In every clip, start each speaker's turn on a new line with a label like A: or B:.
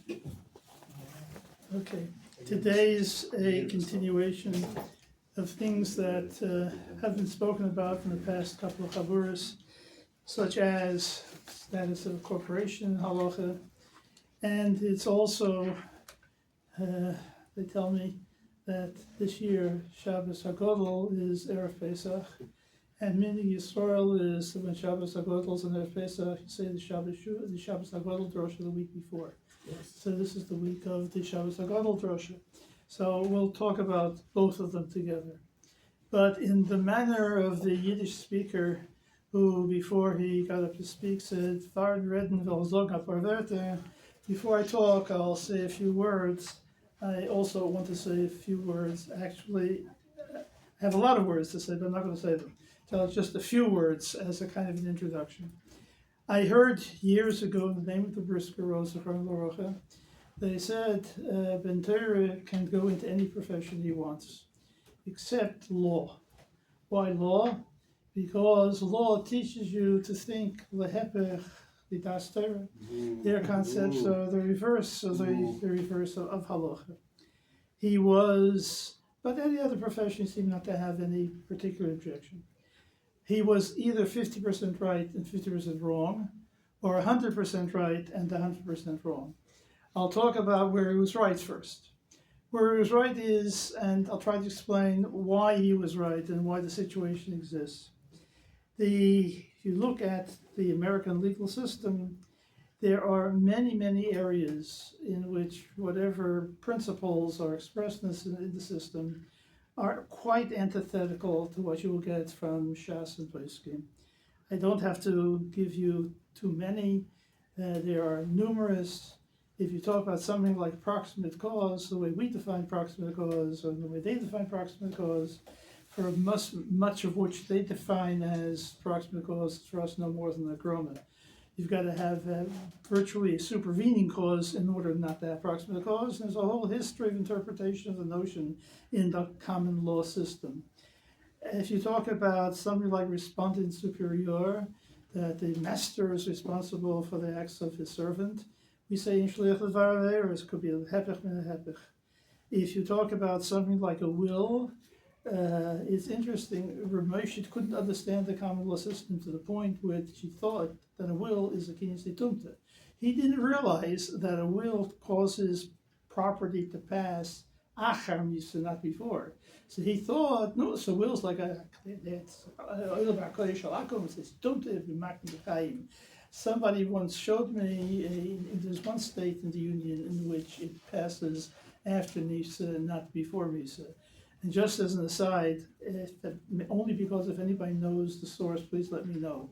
A: Okay, today is a continuation of things that have been spoken about in the past couple of chaburas, such as status of a corporation, halacha, and it's also, they tell me that this year Shabbos HaGodol is Erev Pesach, and Minhag Yisrael is when Shabbos HaGodol is on Erev Pesach, you say the Shabbos HaGodol drosha the week before.
B: Yes.
A: So this is the week of the Shabbos HaGadol drosha. So we'll talk about both of them together. But in the manner of the Yiddish speaker who, before he got up to speak, said, "Fard redden will sagen a paar Wörter." Before I talk, I'll say a few words. I also want to say a few words. Actually, I have a lot of words to say, but I'm not going to say them. So just a few words as a kind of an introduction. I heard years ago in the name of the Brisker Rosa from Lorocha, they said Ben Torah can go into any profession he wants, except law. Why law? Because law teaches you to think lehepech v'das Torah. Their concepts are the reverse of the reverse of halacha. He was, but any other profession seemed not to have any particular objection. He was either 50% right and 50% wrong, or 100% right and 100% wrong. I'll talk about where he was right first. Where he was right is, and I'll try to explain why he was right and why the situation exists. If you look at the American legal system, there are many, many areas in which whatever principles are expressed in the system are quite antithetical to what you will get from Shas and Poskim. I don't have to give you too many. There are numerous. If you talk about something like proximate cause, the way we define proximate cause, or the way they define proximate cause, for much of which they define as proximate cause, is for us no more than a groma. You've got to have virtually a supervening cause in order not to have proximate cause. And there's a whole history of interpretation of the notion in the common law system. If you talk about something like respondent superior, that the master is responsible for the acts of his servant, we say in shliach levar, it could be a hepech min a hepech. If you talk about something like a will, it's interesting, Ramosha couldn't understand the common law system to the point where she thought that a will is a kinyan tumta. He didn't realize that a will causes property to pass achar misa, not before. So he thought, no, so will's like somebody once showed me, there's one state in the Union in which it passes after Misa and not before Misa. And just as an aside, only because if anybody knows the source, please let me know.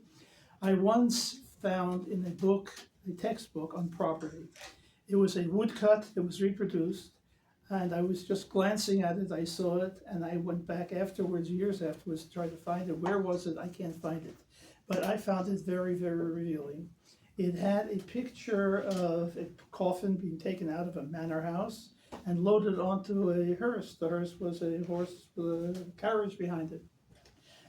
A: I once found in a book, a textbook on property. It was a woodcut that was reproduced, and I was just glancing at it, I saw it, and I went back afterwards, years afterwards, to try to find it. Where was it? I can't find it. But I found it very, very revealing. It had a picture of a coffin being taken out of a manor house and loaded onto a hearse. The hearse was a horse with a carriage behind it.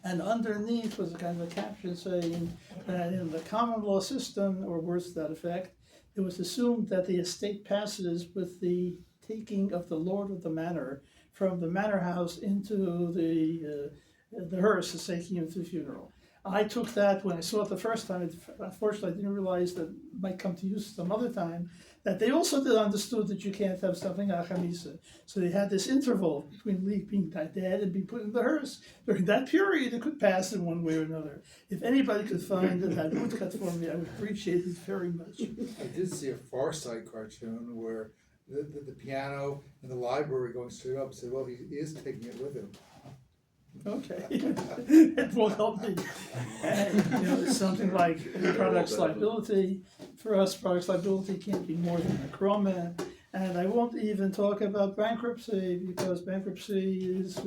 A: And underneath was a kind of a caption saying that in the common law system, or words to that effect, it was assumed that the estate passes with the taking of the lord of the manor from the manor house into the hearse, is taking him to the funeral. I took that when I saw it the first time. Unfortunately, I didn't realize that it might come to use some other time, that they also understood that you can't have something achamisa. So they had this interval between being dead and being put in the hearse. During that period, it could pass in one way or another. If anybody could find that woodcut for me, I would appreciate it very much.
B: I did see a Far Side cartoon where the piano in the library going straight up said, well, he is taking it with him.
A: Okay, it will help me. And, something like products liability. For us, products liability can't be more than a kroma. And I won't even talk about bankruptcy, because bankruptcy is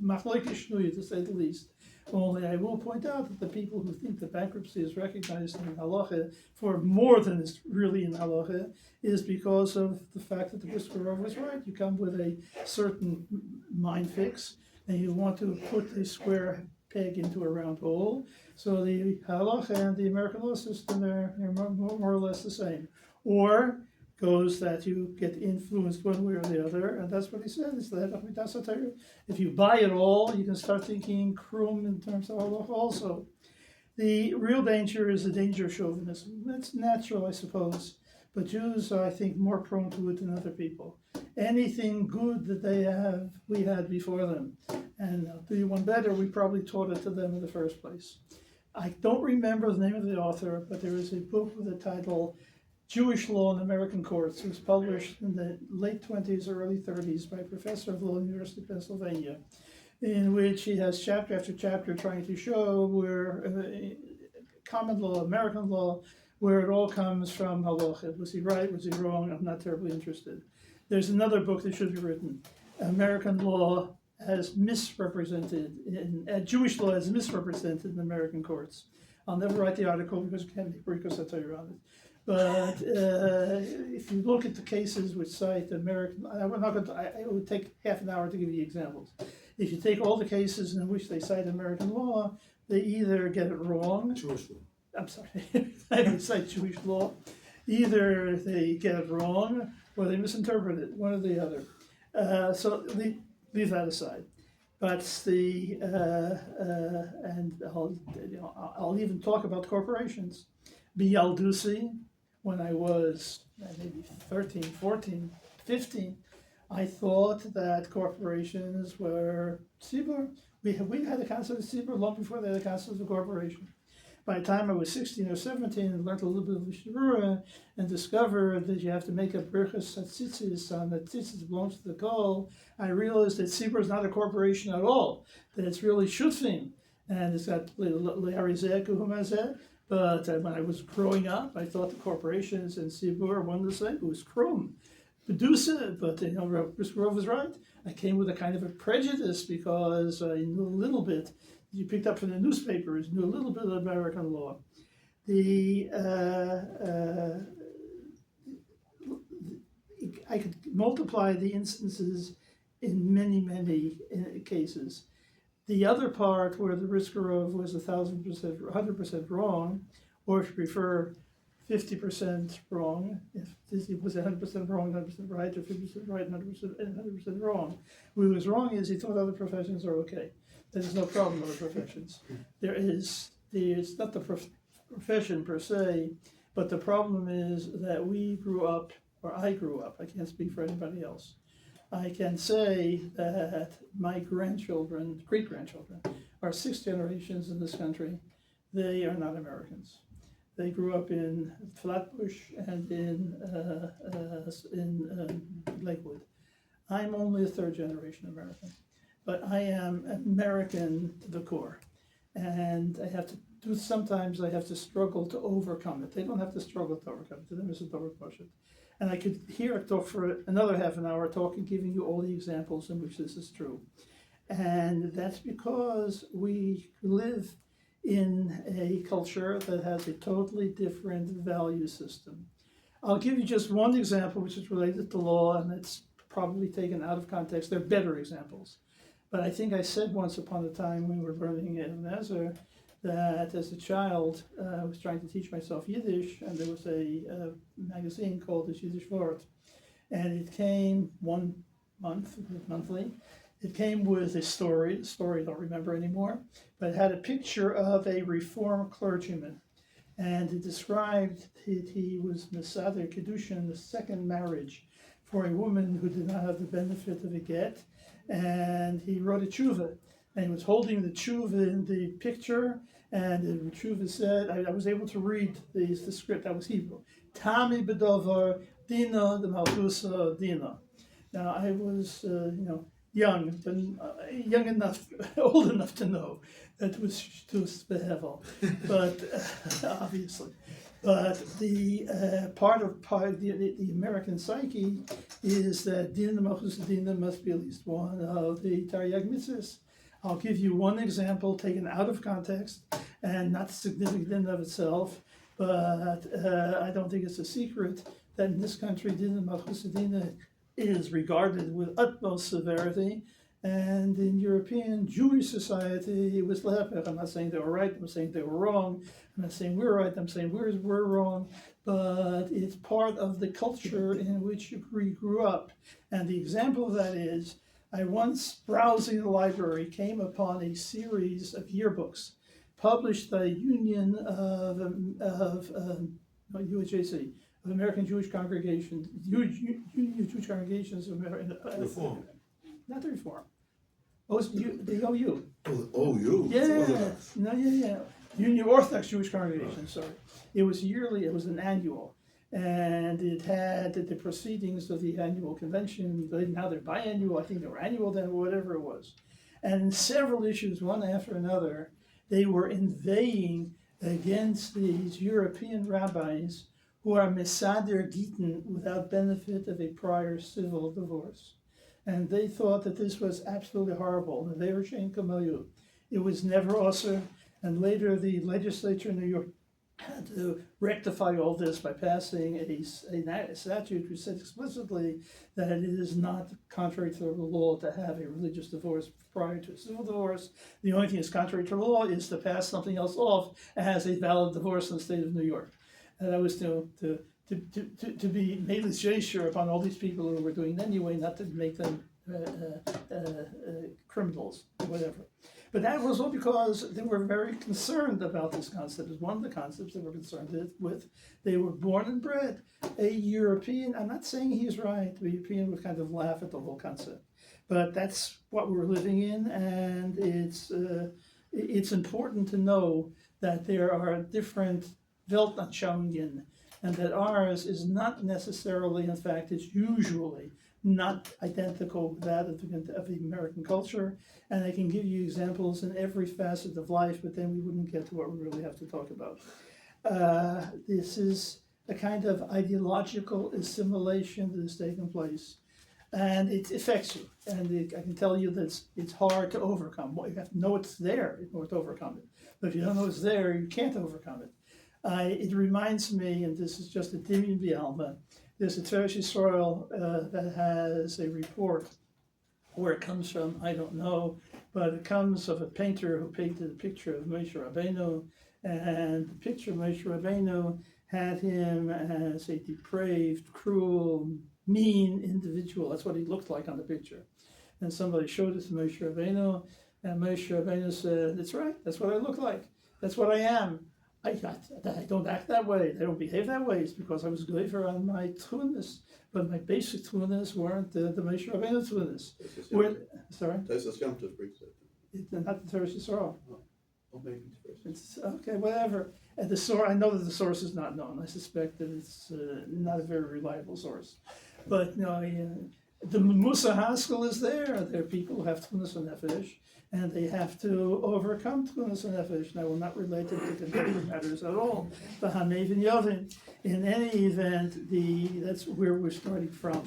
A: machlokes shnui, to say the least. Only I will point out that the people who think that bankruptcy is recognized in halacha for more than is really in halacha is because of the fact that the Brisker was right. You come with a certain mind fix, and you want to put a square peg into a round hole. So the halacha and the American law system are more or less the same. Or goes that you get influenced one way or the other, and that's what he said. Is that if you buy it all, you can start thinking krum in terms of halacha also. The real danger is the danger of chauvinism. That's natural, I suppose, but Jews are, I think, more prone to it than other people. Anything good that they have, we had before them, and do you one better, we probably taught it to them in the first place. I don't remember the name of the author, but there is a book with the title Jewish Law in American Courts. It was published in the late 20s or early 30s by a professor of law at the University of Pennsylvania, in which he has chapter after chapter trying to show where common law, American law, where it all comes from halacha. Was he right? Was he wrong? I'm not terribly interested. There's another book that should be written, American law as misrepresented, Jewish law as misrepresented in American courts. I'll never write the article because I can't make satire on it. But if you look at the cases which cite American, it would take half an hour to give you examples. If you take all the cases in which they cite American law, they either get it wrong.
B: Jewish law.
A: I'm sorry, they cite Jewish law. Either they get it wrong or they misinterpret it, one or the other. So leave that aside. But and I'll even talk about corporations. Bialdusi, when I was maybe 13, 14, 15, I thought that corporations were tzibur. We had the concept of tzibur long before they had the concept of corporation. By the time I was 16 or 17, I learned a little bit of Shurah and discovered that you have to make a berachas tzitzis on that tzitzis belongs to the kol. I realized that tzibur is not a corporation at all, that it's really shutfim, and it's got le'arizeh kuhumazeh. But when I was growing up, I thought the corporations and tzibur were one the same. It was krum. Medusa, but Rov was right. I came with a kind of a prejudice because I knew a little bit. You picked up from the newspapers, knew a little bit of American law. I could multiply the instances in many, many cases. The other part where the Riskarov was 1,000%, 100% wrong, or if you prefer, 50% wrong, if this was 100% wrong, 100% right, or 50% right, 100% wrong. What was wrong is he thought other professions are okay. There's no problem with other professions. There's not the profession per se, but the problem is that we grew up, or I grew up, I can't speak for anybody else. I can say that my grandchildren, great-grandchildren, are 6 generations in this country. They are not Americans. They grew up in Flatbush and in Lakewood. I'm only a 3rd generation American, but I am American to the core. And I have to do, sometimes I have to struggle to overcome it. They don't have to struggle to overcome it. To them, it's a double question. And I could hear it talk for another half an hour, talking, giving you all the examples in which this is true. And that's because we live in a culture that has a totally different value system. I'll give you just one example, which is related to law, and it's probably taken out of context. There are better examples. But I think I said once upon a time when we were learning in Nazar that as a child, I was trying to teach myself Yiddish, and there was a magazine called the Yiddish Wort. And it came monthly. It came with a story I don't remember anymore, but it had a picture of a Reformed clergyman. And it described he was Mesader Kedushin, the second marriage for a woman who did not have the benefit of a get. And he wrote a tshuva, and he was holding the tshuva in the picture, and the tshuva said, I was able to read the script, that was Hebrew. Tami bedovar dina the malchusa dina. Now I was, young enough, old enough to know that it was shtus behevel, but obviously. But the part of the American psyche is that Dina Malchus Dina must be at least one of the Taryag mitzvahs. I'll give you one example taken out of context and not significant in and of itself, but I don't think it's a secret that in this country Dina Malchus Dina is regarded with utmost severity, and in European Jewish society it was lepech. I'm not saying they were right, I'm saying they were wrong. I'm not saying we're right, I'm saying we're wrong. but it's part of the culture in which we grew up. And the example of that is, I once, browsing the library, came upon a series of yearbooks published by Union UHAC, of American Jewish Congregations, Union of Jewish Congregations of America.
C: Reform.
A: Not the Reform. The OU.
C: Oh, you.
A: Yeah, no, yeah. Union Orthodox Jewish Congregation, sorry. It was yearly, it was an annual. And it had the proceedings of the annual convention. Now they're biannual, I think they were annual then, whatever it was. And several issues, one after another, they were inveighing against these European rabbis who are mesader gittin without benefit of a prior civil divorce. And they thought that this was absolutely horrible, and they were shein kamayu. It was never also, and later the legislature in New York had to rectify all this by passing a statute which said explicitly that it is not contrary to the law to have a religious divorce prior to a civil divorce. The only thing that's contrary to law is to pass something else off as a valid divorce in the state of New York. And that was to be made sure upon all these people who were doing it anyway, not to make them criminals or whatever. But that was all because they were very concerned about this concept. It was one of the concepts they were concerned with. They were born and bred a European. I'm not saying he's right. The European would kind of laugh at the whole concept. But that's what we're living in, and it's important to know that there are different Weltanschauungen, and that ours is not necessarily, in fact, it's usually not identical with that of the American culture. And I can give you examples in every facet of life, but then we wouldn't get to what we really have to talk about. This is a kind of ideological assimilation that has taken place, and it affects you. And I can tell you that it's hard to overcome. You have to know it's there in order to overcome it. But if you don't know it's there, you can't overcome it. It reminds me, and this is just a Dimion Bialma, there's a Teresh soil that has a report. Where it comes from, I don't know, but it comes of a painter who painted a picture of Moshe Rabbeinu, and the picture of Moshe Rabbeinu had him as a depraved, cruel, mean individual. That's what he looked like on the picture. And somebody showed it to Moshe Rabbeinu, and Moshe Rabbeinu said, "That's right, that's what I look like. That's what I am. I don't act that way. I don't behave that way. It's because I was goiver on my tunis, but my basic tunis weren't the Moshe Rabbeinu tunis." Sorry? Not the Teresh Yisrael. It's okay, whatever. And the source, I know that the source is not known. I suspect that it's not a very reliable source. But the Musa Haskell is there. There are people who have tunis and nefesh, and they have to overcome tunis and nefesh. And I will not relate it to contemporary matters at all. The Hanevin Yovin. In any event, that's where we're starting from.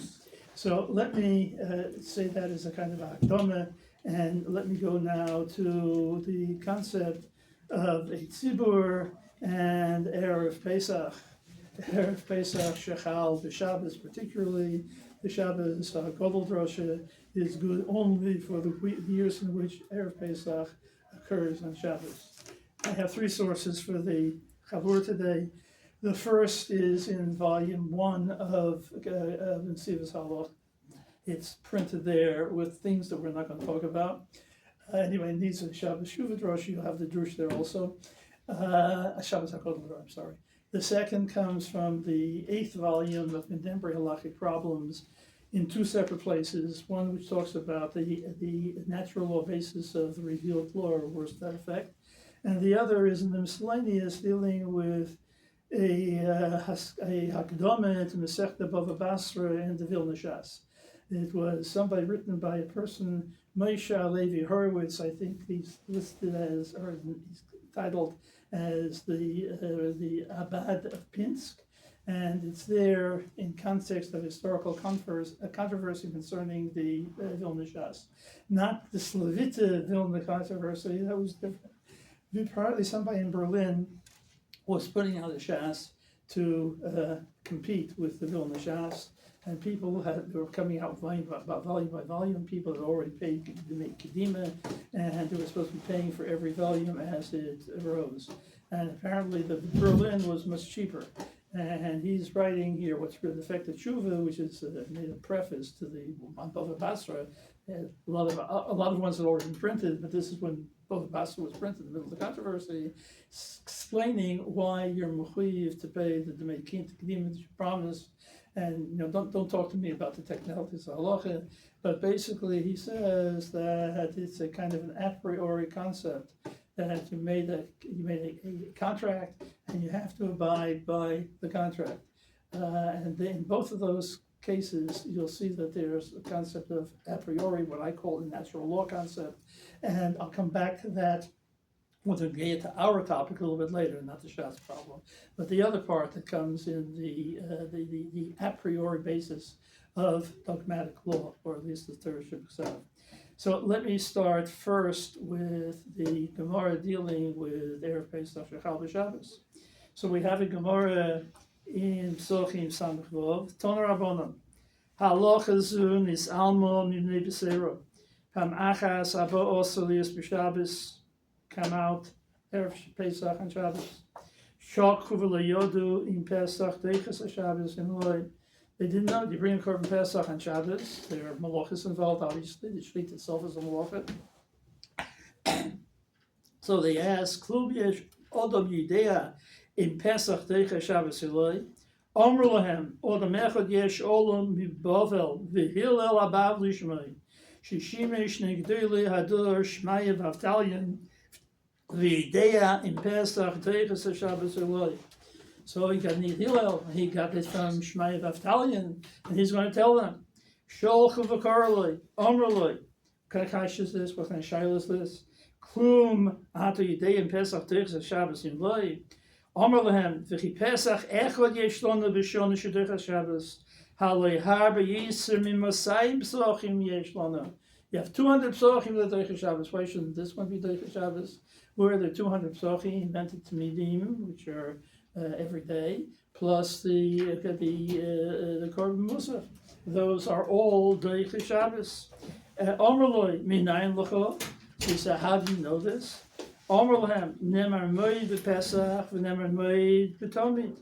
A: So let me say that as a kind of akdama, and let me go now to the concept of a tzibur and Erev Pesach. Erev Pesach shechal, the Shabbos particularly. The Shabbos Gadol Drosha is good only for the years in which Erev Pesach occurs on Shabbos. I have three sources for the Chavur today. The first is in volume 1 of Nesivos Halach. It's printed there with things that we're not going to talk about. Anyway, it needs a Shabbos Shuvah Drosha. You'll have the Drush there also. Shabbos HaKodel, I'm sorry. The second comes from the 8th volume of Contemporary Halachic Problems in two separate places. One which talks about the natural law basis of the revealed law, or worse to that effect. And the other is in the miscellaneous, dealing with a Hakdama to Masechta Bava Basra and the Vilna Shas. It was somebody written by a person, Moshe Levi Horowitz. I think he's listed as, or he's titled as the Abad of Pinsk, and it's there in context of historical controversy concerning the Vilna Shas. Not the Slavita Vilna controversy, that was different. Partly somebody in Berlin was putting out a Shas to compete with the Vilna Shas, and people were coming out volume by volume. People had already paid to make Kedima, and they were supposed to be paying for every volume as it arose. And apparently the Berlin was much cheaper. and he's writing here what's been affected Tshuva, which is made a preface to the Bava Basra. A lot of ones had already been printed, but this is when Bava Basra was printed in the middle of the controversy, explaining why you're mechuyev to pay the Demei Kedim that you promised. And don't talk to me about the technicalities of halacha, but basically he says that it's a kind of an a priori concept that you made a contract and you have to abide by the contract. And in both of those cases, you'll see that there's a concept of a priori, what I call the natural law concept, and I'll come back to that when we get to our topic a little bit later, not the Shas problem, but the other part that comes in the a priori basis of dogmatic law, or at least the Torah Shabbat. So let me start first with the Gemara dealing with Erev Pesach Shechal B'Shabbos. So we have a Gemara in Psochim Samach Vov, Toner Rabbanon, Halacha zu nis almo mibnei b'seiro, Pam achas abo osolius b'Shabbos, come out Erev Pesach and Shabbos. Shok chuvela yodu in Pesach deiches Shabbos in Loi. They didn't know. You bring a Korban Pesach on Shabbos. There are malachas involved, obviously. The shlit itself is a malacha. So they ask, Klub yesh odom yidea in Pesach deiches Shabbos in Loi. Omru lahem, odom echad yesh olam mibavel v'hillel abav lishmai. Shishimesh negdeli hadur shmaya v'avtalyan v'idea in Pesach deiches Shabbos in Loi. So he got Nid Hillel, he got it from Shmaya Vaftalion, and he's going to tell them, Sholchu v'karloi, Omrloi, what kind of kash is this, what kind of shail is this? Klum hatu yidei in Pesach teiches Shabbos in Loi, Omrlehem, v'chi Pesach echod yeshlonu b'shonu shedeiches Shabbos, haloi har b'yisr mimosayim psochim yeshlonu. You have 200 psochim that teiches Shabbos. Why shouldn't this one be teiches Shabbos? Where are the 200 psochim invented to midim, which are every day, plus the Korban Musaf. Those are all Deiches Shabbos. Omerloi minayin l'cho. He said, how do you know this? Omerlahem nemar moed b'Pesach v'nemar moed b'Tomid.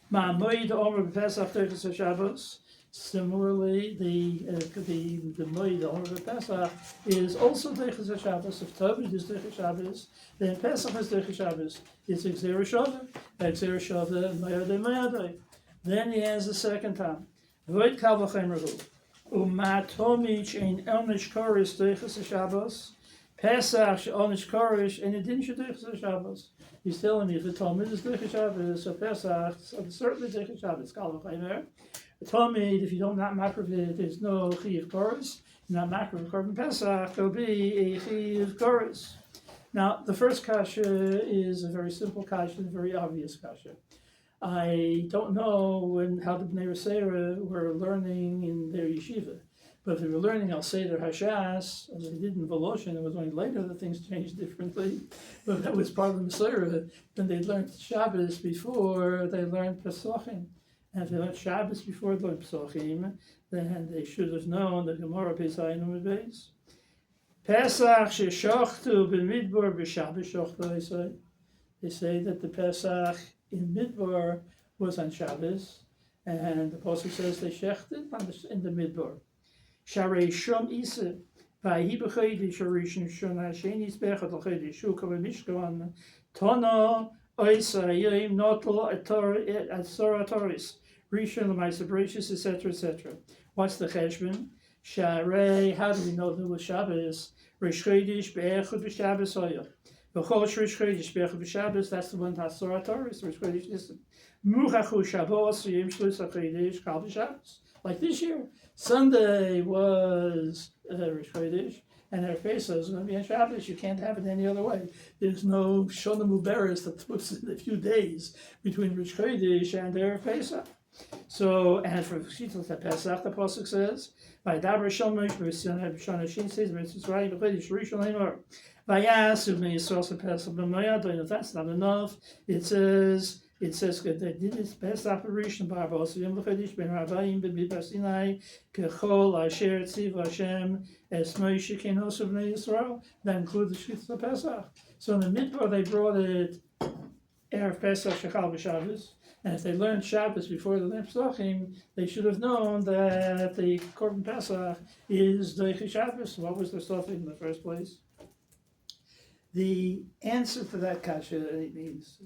A: Ma moed omer b'Pesach Deiches Shabbos. Similarly, the moed omer b'Pesach is also Deiches Shabbos. If Tomid is Deiches Shabbos, then Pesach is Deiches Shabbos. It's Exer Shavah. Exer Shavah Mayadei Mayadei. Then he has the second time. Void Kavachem Rahu. Umat Tomich ein Elnish Korish Deiches Shabbos. Pesach Elnish Korish and it didn't Deiches Shabbos. He's telling me if the Tomid is Deiches Shabbos, so Pesach is certainly Deiches Shabbos. Kavachem. Tomid, if you don't not makriv it, there's no Chiyuv Koros. Not makriv Korban Pesach, there'll be a Chiyuv Koros. Now, the first kasha is a very simple kasha, and a very obvious kasha. I don't know how the Bnei Rasera were learning in their yeshiva, but if they were learning Al Seder Hashas, as they did in Voloshin, it was only later that things changed differently, but that was part of the Masera, then they learned Shabbos before they learned Pesachim. And if they learned Shabbos before they learned Pesachim, then they should have known the Gemara Pesach Beis. Pesach sheshachtu b'midbar b'Shabbos shochtu. They say that the Pesach in Midbar was on Shabbos, and the Pasuk says they shechted in the Midbar. Sharei shom isa v'ahi b'chodesh harishon shana sheni zbechad l'chodesh shuka v'mishkan tana oisa yom notol atzar ataris rishon l'maisa bereshis etc. What's the cheshbon? Sharei, how do we know that it was Shabbos? Rish Chodesh be'echad b'Shabbos hoya. V'chosh Rish Chodesh be'echad b'Shabbos, that's the one that's Torah Torah, Rish Chodesh Nisan. Muchachu Shabbos yom shlusa chodesh kal b'Shabbos. Like this year, Sunday was Rish Chodesh, and Erev Pesach is going to be on Shabbos. You can't have it any other way. There's no Shona Muberes that puts in a few days between Rish Chodesh and Erev Pesach. So, and for Shittas Pesach, the Pasuk says, "Vaydaber Shomesh b'Yisrael Shana Shin says b'Yisrael b'Chodesh Rishon Leimor Vayasu b'Yisrael Pesach b'Mayadon." If that's not enough, it says that they did this Pesach Rishon B'Arbos Yom B'Chodesh Ben Rabbayim B'Midbar Sinai Kechol Asher Tziv Hashem Es Moshe Kenosu B'nei Yisrael. That includes the Shittas Pesach. So in the Midbar they brought it Erev Pesach Shechal B'Shabbos. And if they learned Shabbos before the learned Pesachim, they should have known that the Korban Pesach is Doichi Shabbos. What was their stuff in the first place? The answer to that kasha means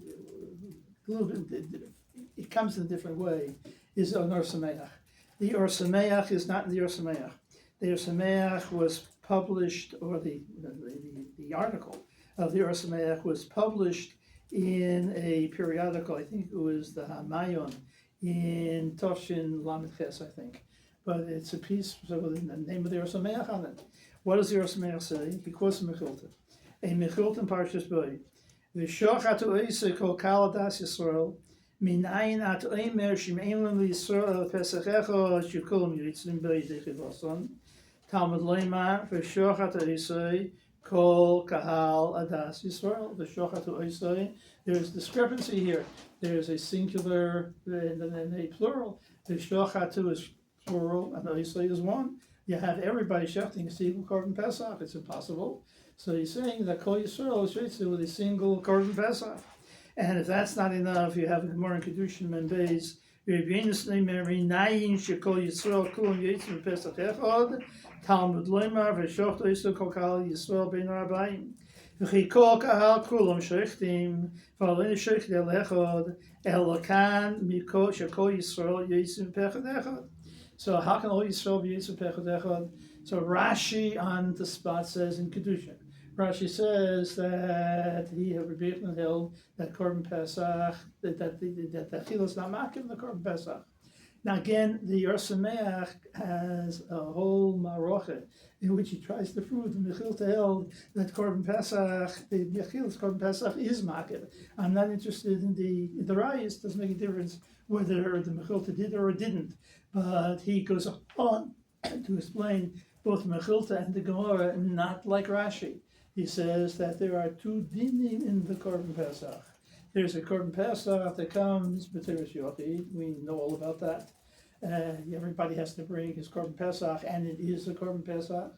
A: a little bit. It comes in a different way. Is an Or Sameach. The Or Sameach is not the Or Sameach. The Or Sameach was published, or the article of the Or Sameach was published in a periodical. I think it was the Hamayon in Toshin Lamed Ches, I think. But it's a piece with the name of the Or Sameach on it. What does the Or Sameach say? He quotes a Mechilta. A Mechilta in Parshas Bo. V'shoch atu oisei kol kal adas Yisrael minayin at oimer shim'ein lam Yisrael al Pesach echad shekulam yitzrim b'yidei chivason Talmud Leimar v'shoch atu oisei kol kahal adas Yisrael v'shoch atu oisei. There is discrepancy here. There is a singular and a plural. V'shoch atu is plural and oisei is one. You have everybody shechting a single Korban Pesach. It's impossible. So he's saying that Kol Yisrael is shechted with a single Korban Pesach. And if that's not enough, you have a Gemara in Kedushin and Beis. Shekol Yisrael kulam yitzim Pesach echad. Talmud Leimar v'shoch oisei kol kahal Yisrael bein Arbaim. V'chi kol kahal kulam shechtim v'alein shechted el echad el kan mikol shekol Yisrael yitzim Pesach echad. So how can all Yisrael be yitzim Pesach echad? So Rashi on the spot says in Kedushin. Rashi says that he held that Korban Pesach, that the Achila is not makim the Korban Pesach. Now again, the Or Sameach has a whole marochet in which he tries to prove the Mechilta held that Korban Pesach, the Achil's Korban Pesach is makim. I'm not interested in the Rayis. Doesn't make a difference whether the Mechilta did or didn't. But he goes on to explain both Mechilta and the Gemara, not like Rashi. He says that there are two dinim in the Korban Pesach. There's a Korban Pesach that comes b'teres yochid. We know all about that. Everybody has to bring his Korban Pesach, and it is a Korban Pesach.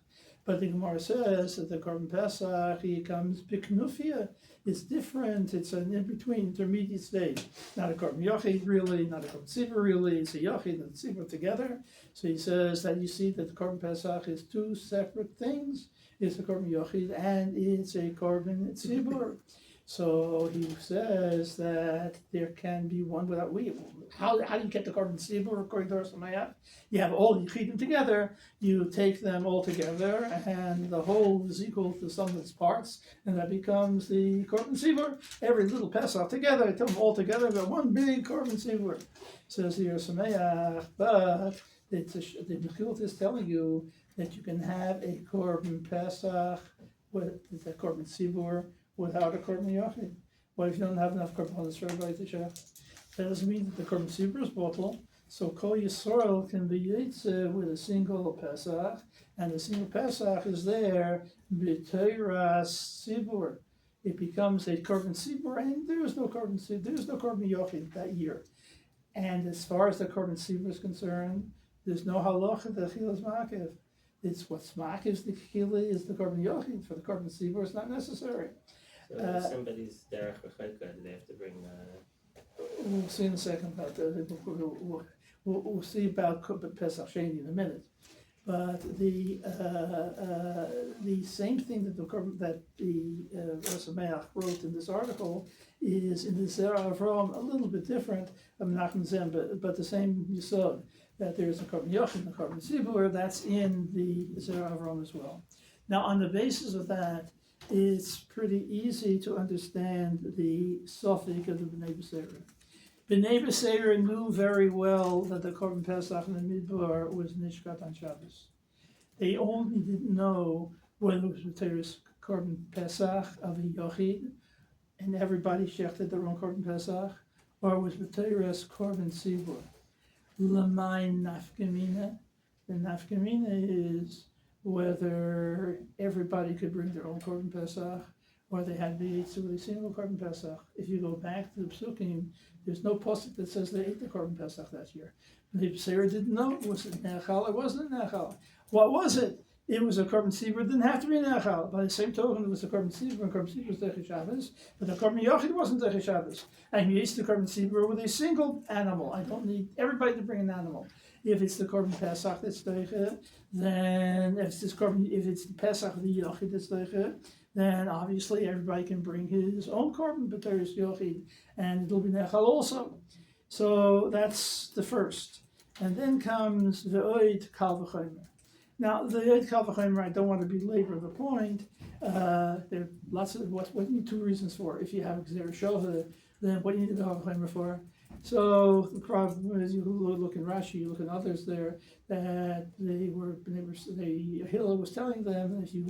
A: But the Gemara says that the Korban Pesach, he comes b'knufia. It's different. It's an in-between, intermediate stage. Not a Korban Yochid really, not a Korban Tzibur really. It's a Yochid and Tzibur together. So he says that you see that the Korban Pesach is two separate things. It's a Korban Yochid and it's a Korban Tzibur. So he says that there can be one without we. How do you get the Korban Tzibur according to Or Sameach? You have all Yechidim together, you take them all together, and the whole is equal to some of its parts, and that becomes the Korban Tzibur. Every little Pesach together, I tell them all together, but one big Korban Tzibur. Says the Or Sameach, but the Mechilta is telling you that you can have a Korban Pesach with the Korban Tzibur without a Korban Yochid. What if you don't have enough Korbanos for everybody to share? That doesn't mean that the Korban Tzibur is bottled. So Kol Yisrael can be Yitzeh with a single Pesach, and the single Pesach is there b'teiras Tzibur. It becomes a Korban Tzibur, and there is no Korban Tzibur, there is no Korban Yochid that year. And as far as the Korban Tzibur is concerned, there's no halacha that Achila is makiv. It's what's makiv the Achila is the Korban Yochid. For the Korban Tzibur, it's not necessary.
C: So somebody's derech v'chayka, they have to bring.
A: We'll see in a second about that. We'll see about Pesach Sheni in a minute. But the same thing that the Or Sameach wrote in this article is in the Zera Avram, a little bit different, Menachem Zem, but the same Yisod, that there's a Korban Yochid and a Korban Tzibur, that's in the Zera Avram as well. Now, on the basis of that, it's pretty easy to understand the suffix of the B'nai B'Seira. B'nai B'Seira knew very well that the Korban Pesach in the Midbar was Nishkat on Shabbos. They only didn't know whether it was B'Teres Korban Pesach of a Yochid, and everybody shechted their own Korban Pesach, or it was B'Teres Korban Tzibur. L'mayin nafkamina. The nafkamina is whether everybody could bring their own Korban Pesach, or they had to be ate with a single Korban Pesach. If you go back to the Psukim, there's no pasuk that says they ate the Korban Pesach that year. The B'Seira didn't know, was it Nechal or wasn't it Nechal? What was it? it was a Korban Tzibur, didn't have to be an Echal. By the same token, it was a Korban Tzibur, and Korban Tzibur was Deiche Shabbos, but the Korban Yochid wasn't Deiche Shabbos. I'm used to Korban Tzibur with a single animal. I don't need everybody to bring an animal. If it's the Korban Pesach that's Deiche, then if it's the Pesach the Yochid that's Deiche, then obviously everybody can bring his own Korban, but there's Yochid, and it'll be Nechal also. So that's the first. And then comes the Oid Kal V'chomer. Now, the Oid Kal V'chomer, I don't want to belabor the point. There are lots of, what do you need 2 reasons for? If you have Gzera Shova, then what do you need the Kal V'chomer for? So the problem is, you look in Rashi, you look at others there, that Hillel was telling them, if you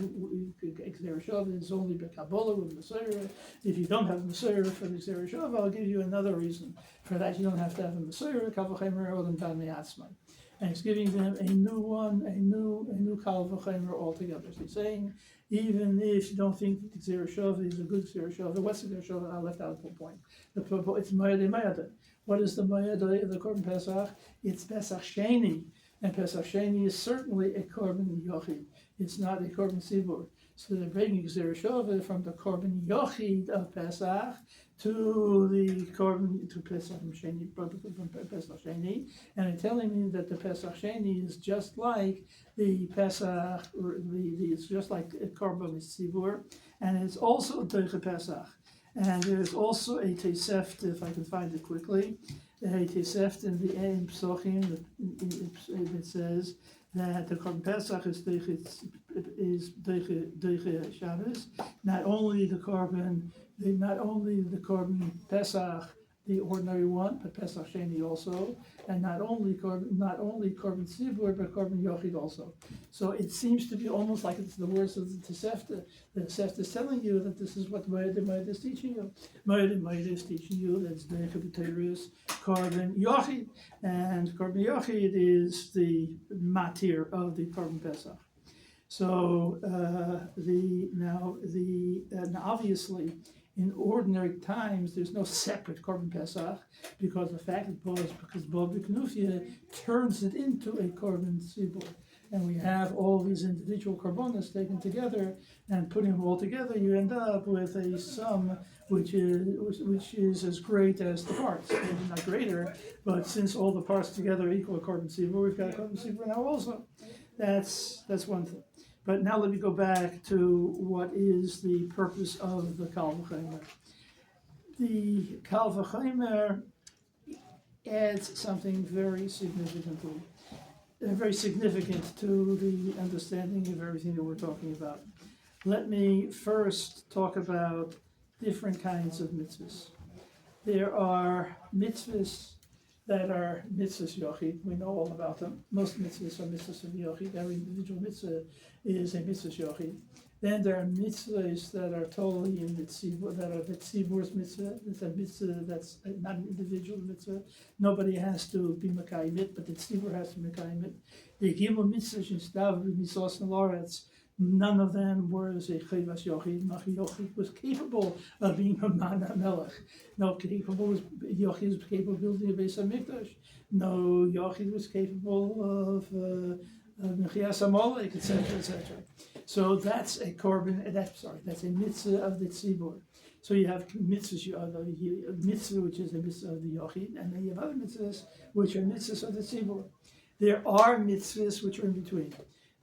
A: Gzera Shova is only Kabbalah with Messiah. If you don't have Messiah for the Gzera Shova, I'll give you another reason. For that, you don't have to have a Messiah, Kal V'chomer, or Dan Me'atzmai. And he's giving them a new one, a new Kal V'chomer altogether. So he's saying, even if you don't think that the Gzera Shova is a good Gzera Shova, what's the Gzera Shova? I left out the point. It's Mayadeh Mayadeh. What is the Mayadeh of the Korban Pesach? It's Pesach Sheni. And Pesach Sheni is certainly a Korban Yochid. It's not a Korban Tzibur. So they're bringing Gzera Shova from the Korban Yochid of Pesach to the Korban, to Pesach Sheni, from Pesach Sheni, and they're telling me that the Pesach Sheni is just like the Pesach, it's just like a Korban Tzibur, and it's also Deiche Pesach. And there's also a Tosefta, if I can find it quickly, a Tosefta in the Psochim, it says that the Korban Pesach is Deiche Shabbos. Not only the Korban Pesach, the ordinary one, but Pesach Sheni also, and not only Korban Tzibur, but Korban Yochid also. So it seems to be almost like it's the words of the Tosefta. The Tosefta is telling you that this is what Mayadeh is teaching you. Mayadeh is teaching you that it's Deiche B'Teirus, Korban Yochid, and Korban Yochid is the matir of the Korban Pesach. So now obviously, in ordinary times, there's no separate Korban Pesach because Bob Knufia turns it into a Korban Tzibur. And we have all these individual Korbanos taken together, and putting them all together, you end up with a sum which is as great as the parts. Maybe not greater, but since all the parts together equal a Korban Tzibur, we've got a Korban Tzibur now also. That's one thing. But now let me go back to what is the purpose of the Kal V'chomer. The Kal V'chomer adds something very significant to the understanding of everything that we're talking about. Let me first talk about different kinds of mitzvahs. There are mitzvahs that are mitzvahs yochid. We know all about them. Most mitzvahs are mitzvahs of yochid. Every individual mitzvah is a mitzvah yochid. Then there are mitzvahs that are totally in the tzibur, that are the tzibur's mitzvah. It's a mitzvah that's not an individual mitzvah. Nobody has to be mekayim it, but the tzibur has to be mekayim it. The gimel mitzvahs in Stav, Mitzvos and Loretz, none of them were a chayvas yochid. Yochid was capable of being a man melech. No, Yochid was capable of building a Beis HaMikdash. No, Yochid was capable of Mechias HaMolek, etc., etc. So that's a korban. That's a mitzvah of the tzibur. So you have mitzvahs, a mitzvah which is a mitzvah of the yochid, and then you have other mitzvahs which are mitzvahs of the tzibur. There are mitzvahs which are in between.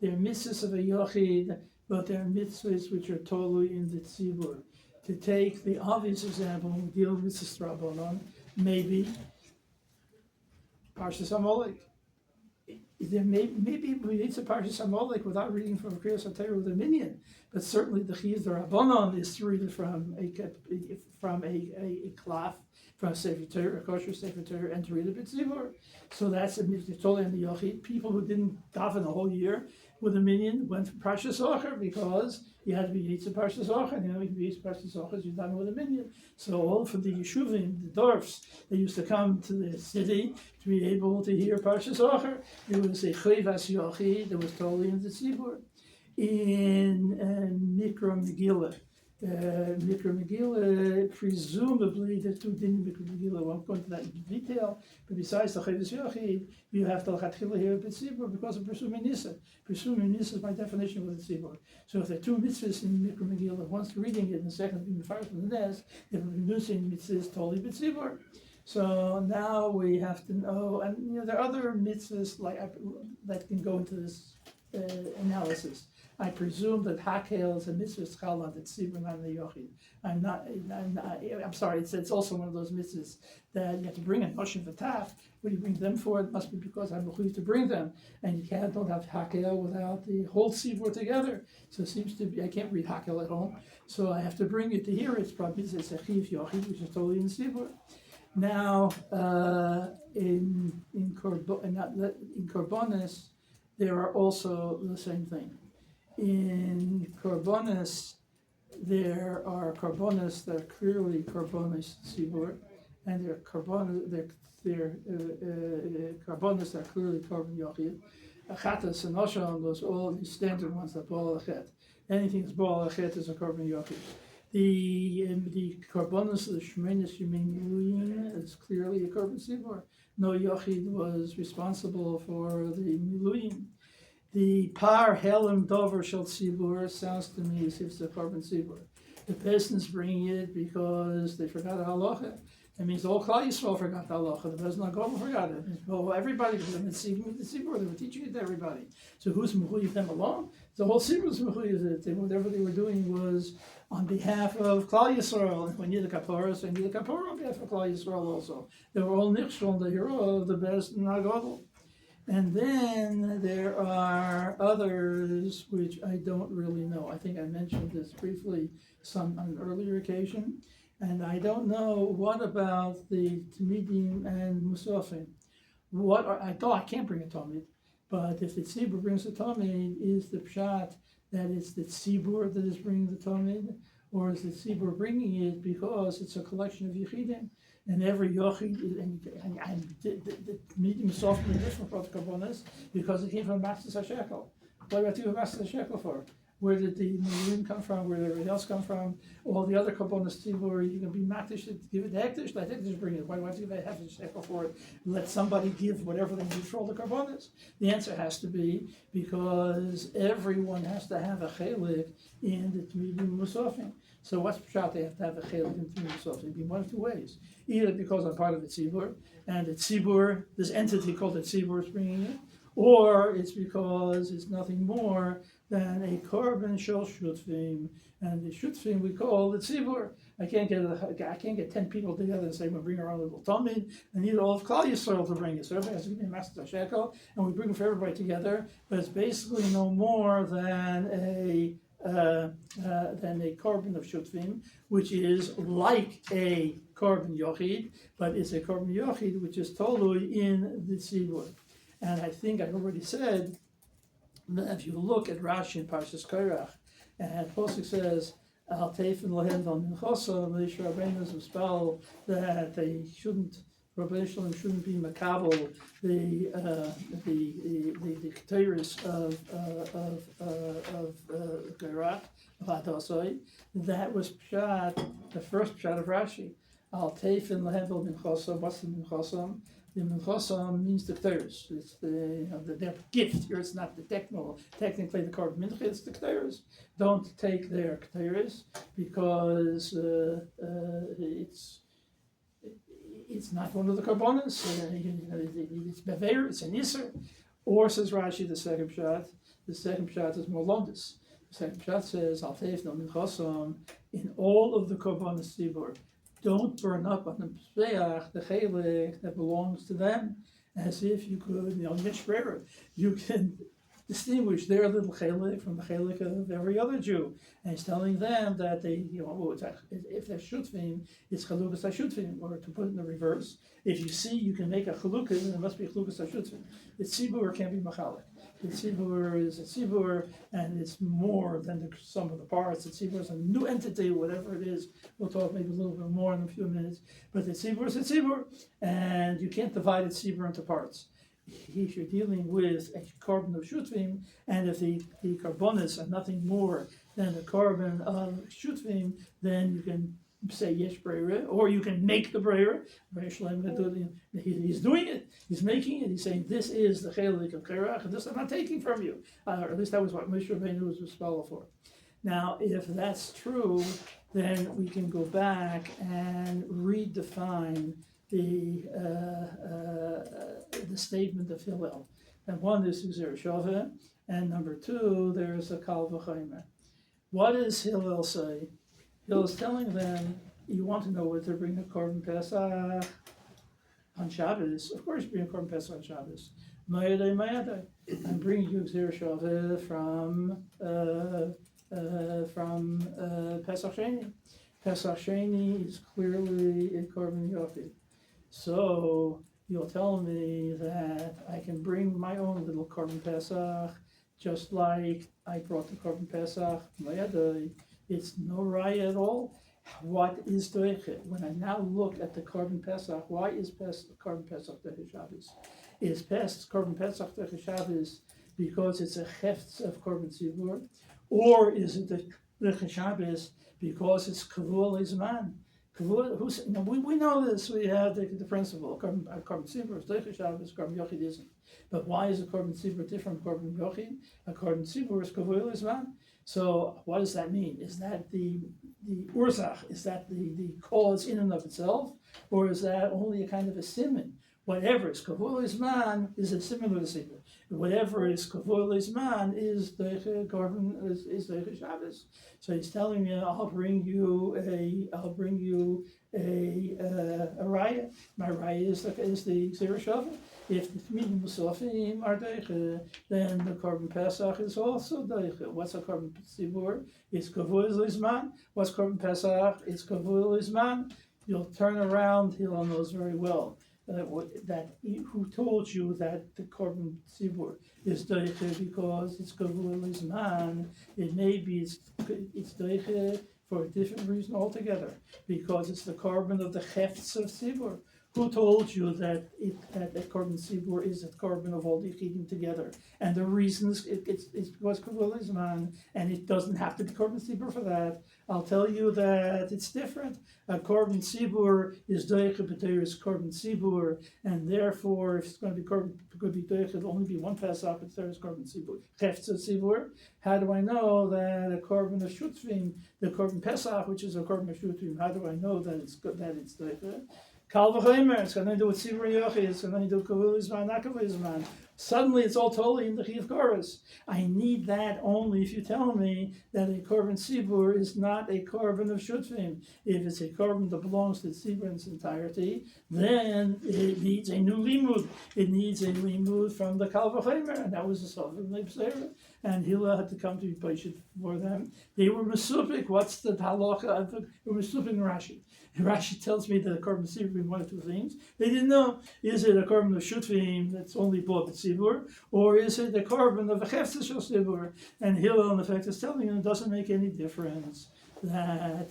A: There are mitzvahs of a yochid, but there are mitzvahs which are totally in the tzibur. To take the obvious example, we deal with mitzvahs Rabbanon, maybe Parshas HaMolek. There maybe we need to Parshas HaMolek without reading from a Kriyas HaTorah with a minyan, but certainly the Chiyuv Rabbanon is to read it from a klaf, from a Sefer Torah, a kosher Sefer Torah, and to read a b'tzibur. So that's a mitzvah totally in the yochid. People who didn't daven the whole year with a minyan went from Parshas Ocher because you had to be Yitzhak Parshas Ocher, and you know you can be Yitzhak Parshas Ocher, you daven with a minyan. So all from the yeshuvim, the dorfs, they used to come to the city to be able to hear Parshas Ocher. There was a chayvas yochid that was totally in the tzibur. In Mikra Megillah, Mikra Megillah, presumably the two din Mikra Megillah, I won't go into that in detail, but besides the Chavis Yochid, you have the Lechatchila here with Tzibur because of Presuming Nisa. Presuming Nisa is by definition with the Tzibur. So if there are two mitzvahs in Mikra Megillah, one's reading it and the second being the first from the Nes, if we're reducing mitzvahs totally with Tzibur. So now we have to know, and there are other mitzvahs that can go into this analysis. I presume that Hakel is a mitzvah schal on the tzibur, not the yochid. I'm sorry. It's also one of those mitzvahs that you have to bring a noshin v'taf. What do you bring them for? It must be because I'm mechuyev to bring them, and you don't have Hakel without the whole tzibur together. So it seems to be I can't read Hakel at home, so I have to bring it to here. It's probably it's a chiv yochid, which is totally in tzibur. Now in korbanos, there are also the same thing. In korbanos, there are korbanos that are clearly korbanos tzibur, and there are korbanos that are clearly korban yochid. Achatas and osham, those all the standard ones that b'al achet. Anything that's b'al achet is a korban yochid. The korbanos of the Shemenes Yemei is clearly a korban tzibur. No yochid was responsible for the miluyim. The par helim dover shel tzibur sounds to me as if it's a korban tzibur. The peasants bring it because they forgot halacha. It means all Klal Yisrael forgot halacha. The peasant Gomer forgot it. Well, everybody, because the tzibur, they were teaching it to everybody. So who's mechuyev them alone? The whole tzibur was mechuyev. Whatever they were doing was on behalf of Klal Yisrael. And when you the kaporas, and you the kapora on behalf of Klal Yisrael also. They were all nichshon, the hero of the best Nagadol. And then there are others which I don't really know. I think I mentioned this briefly on an earlier occasion. And I don't know what about the Tamidim and Musafim. I thought I can't bring a Tamid, but if the Tzibur brings a Tamid, is the Pshat that it's the Tzibur that is bringing the Tamid, or is the Tzibur bringing it because it's a collection of Yechidim? And every yochid, and the medium is often different from the korbanos because it came from Master Shekel. What about you, Master Shekel for? Where did the Maroon come from? Where did everything else come from? All the other korbanos where you can be matish to give it the hektish, let hektish bring it. Why do you give a heftish shekel for it? Let somebody give whatever they need for all the korbanos. The answer has to be because everyone has to have a chelik in the medium musafim. So what's pshat? They have to have a chelik in the medium musafim. Be one of two ways. Either because I'm part of the tzibur, and the tzibur, this entity called the tzibur is bringing it, or it's because it's nothing more than a korban shel shutfim, and the shutfim we call the tzibur. I can't get 10 people together and say we'll bring our own little talmid. I need all of Klal Yisrael to bring it. So everybody has to give me a master shekel, and we bring it for everybody together. But it's basically no more than a korban of shutfim, which is like a korban yochid, but it's a korban yochid which is totally in the tzibur. And I think I've already said that if you look at Rashi in Parshas Korach, and Pasuk says, "Al teifen lohem val minchasa," Moshe Rabbeinu is spell that they shouldn't, Rabbi Shalom shouldn't be makabel the ketores of Korach of Adosai. That was pshat, the first pshat of Rashi. Al teifen lohem val minchasa. What's the minchasa? The minchasa means the ketores. It's their gift. Here it's not the technically the korban mincha. It's the ketores. Don't take their ketores because it's not one of the korbanos. It's bever. It's an iser. Or says Rashi, the second pshat. The second pshat is more londis. The second pshat says al teif no minchasa in all of the korbanos tzibur. Don't burn up on the Pesach, the chelik that belongs to them, as if you could, you can distinguish their little chelik from the chelik of every other Jew. And he's telling them that they, if they're shutfim, it's chalukas hashutfim, or to put it in the reverse, if you see you can make a chalukas, then it must be chalukas hashutfim. The tzibur can't be machalik. The tzibur is a tzibur, and it's more than the sum of the parts. The tzibur is a new entity, whatever it is. We'll talk maybe a little bit more in a few minutes. But the tzibur is a tzibur, and you can't divide the tzibur into parts. if you're dealing with a carbon of shutvim, and if the carbonas are nothing more than the carbon of shutvim, then you can say yesh breira, or you can make the breira. He's doing it. He's making it. He's saying this is the chelik of kerach, and this I'm not taking from you. Or at least that was what Moshe Rabbeinu was responsible for. Now, if that's true, then we can go back and redefine the statement of Hillel. And one is Gzer Shaveh, and number two, there's a Kal V'chomer. What does Hillel say? Hillel is telling them, you want to know whether to bring a Korban Pesach on Shabbos. Of course, you bring a Korban Pesach on Shabbos. Mayadai. I'm bringing you Gzer Shaveh from Pesach Sheni. Pesach Sheni is clearly a Korban Yochid. So you'll tell me that I can bring my own little Korban Pesach, just like I brought the Korban Pesach. It's no raya at all. What is Doichet? When I now look at the Korban Pesach, why is Korban Pesach Doichet Shabbos? Is Korban Pesach Doichet Shabbos because it's a Hefts of Korban Tzibur? Or is it the Shabbos because it's Kavul Izman? We know this, we have the principle, Korban Tzibur is Doichet Shabbos, Korban Yochid isn't. But why is a Korban Tzibur different from Korban Yochid? A Korban Tzibur is Kavul Izman. So what does that mean? Is that the urzach? Is that the cause in and of itself? Or is that only a kind of a siman? Whatever is kavul izman is a similar to sibur. Whatever is kavul izman is the korban is the Shabbos. So he's telling me, I'll bring you a raya. My raya is the Gzer Shaveh. If the Tmidim Musafim are deiche, then the Korban Pesach is also deiche. What's a Korban Tzibur? It's Kavul Izman. What's Korban Pesach? It's Kavul Izman. You'll turn around, Hillel knows very well who told you that the Korban Tzibur is deiche because it's Kavul Izman. It may be it's deiche for a different reason altogether, because it's the Korban of the Hefts of Tzibur. Who told you that the Korban Tzibur is a Korban of all the Yichidim together? And the reasons it's because Kavul Izman, and it doesn't have to be Korban Tzibur for that. I'll tell you that it's different. A Korban Tzibur is Doiche B'Teiris Korban Tzibur, and therefore, if it's going to be Korban, it could be Doiche, it'll only be one Pesach, but there is Korban Tzibur. Hefza Tzibur. How do I know that a Korban of Shutvim, the Korban Pesach, which is a Korban of Shutvim, how do I know that it's Doiche? Kal v'chomer, it's got nothing to do with Tzibur Yochid, it's got nothing to do with Kavul Izman, not Kavul Izman. Suddenly it's all totally in the Chiv Koros. I need that only if you tell me that a Korban Tzibur is not a Korban of Shutvim. If it's a Korban that belongs to Tzibur in its entirety, then it needs a new limud. It needs a limud from the Kal v'chomer, and that was the Sof of Leibseira. And Hillel had to come to be patient for them. They were mesupik. What's the halacha? They were mesupik in Rashi. Rashi tells me that a Korban Tzibur means one of two things. They didn't know, is it a Korban of Shutvim that's only bought at Tzibur, or is it a Korban of a Heftzah Shel Tzibur? And Hillel, in effect, is telling them it doesn't make any difference. That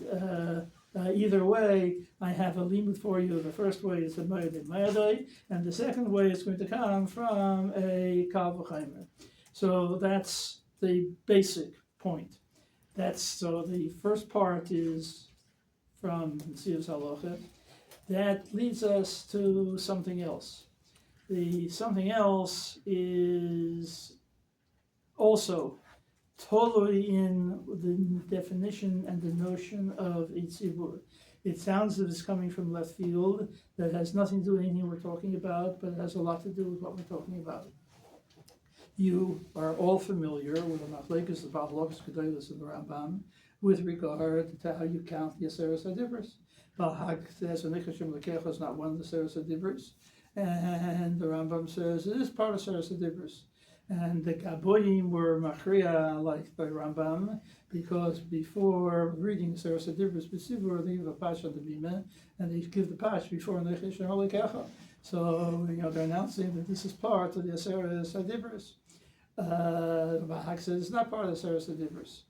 A: either way, I have a limud for you. The first way is a Mayadai, and the second way is going to come from a Kal v'chomer. So that's the basic point. So the first part is from Siyas Halacha. That leads us to something else. The something else is also totally in the definition and the notion of a tzibur. It sounds as if it's coming from left field. That has nothing to do with anything we're talking about, but it has a lot to do with what we're talking about. You are all familiar with the Machlekes, the Ba'alokas Gedolos, and the Rambam with regard to how you count the Aseres HaDibros. Balhag says a Nichashim Lekecha is not one of the Aseres HaDibros, and the Rambam says it is part of Aseres HaDibros. And the Gaboyim were Machriya, like by Rambam, because before reading Aseres HaDibros B'Sibur, they give a pash on the Bimah, and they give the pash before Nichashim Lekecha. So they're announcing that this is part of the Aseres HaDibros. Bahag says it's not part of the Aseres HaDibros.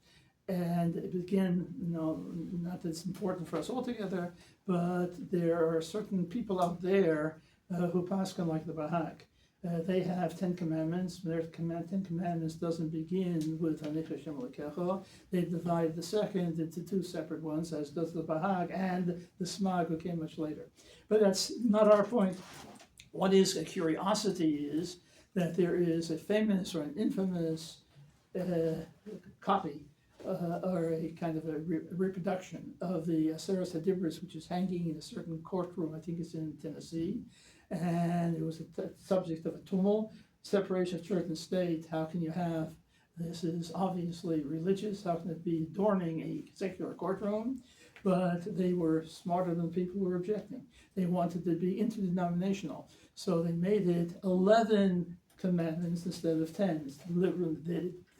A: And again, not that it's important for us altogether, but there are certain people out there who paskin like the Bahag. They have 10 commandments. Their 10 commandments doesn't begin with Hanech Hashem Elokecha. They divide the second into two separate ones, as does the Bahag and the Smag, who came much later. But that's not our point. What is a curiosity is that there is a famous or an infamous copy or a kind of a reproduction of the Aseres HaDibros, which is hanging in a certain courtroom. I think it's in Tennessee, and it was a subject of a tumult, separation of church and state. How can you have this? Is obviously religious. How can it be adorning a secular courtroom? But they were smarter than people who were objecting. They wanted to be interdenominational, so they made it 11 commandments instead of 10. It's literally,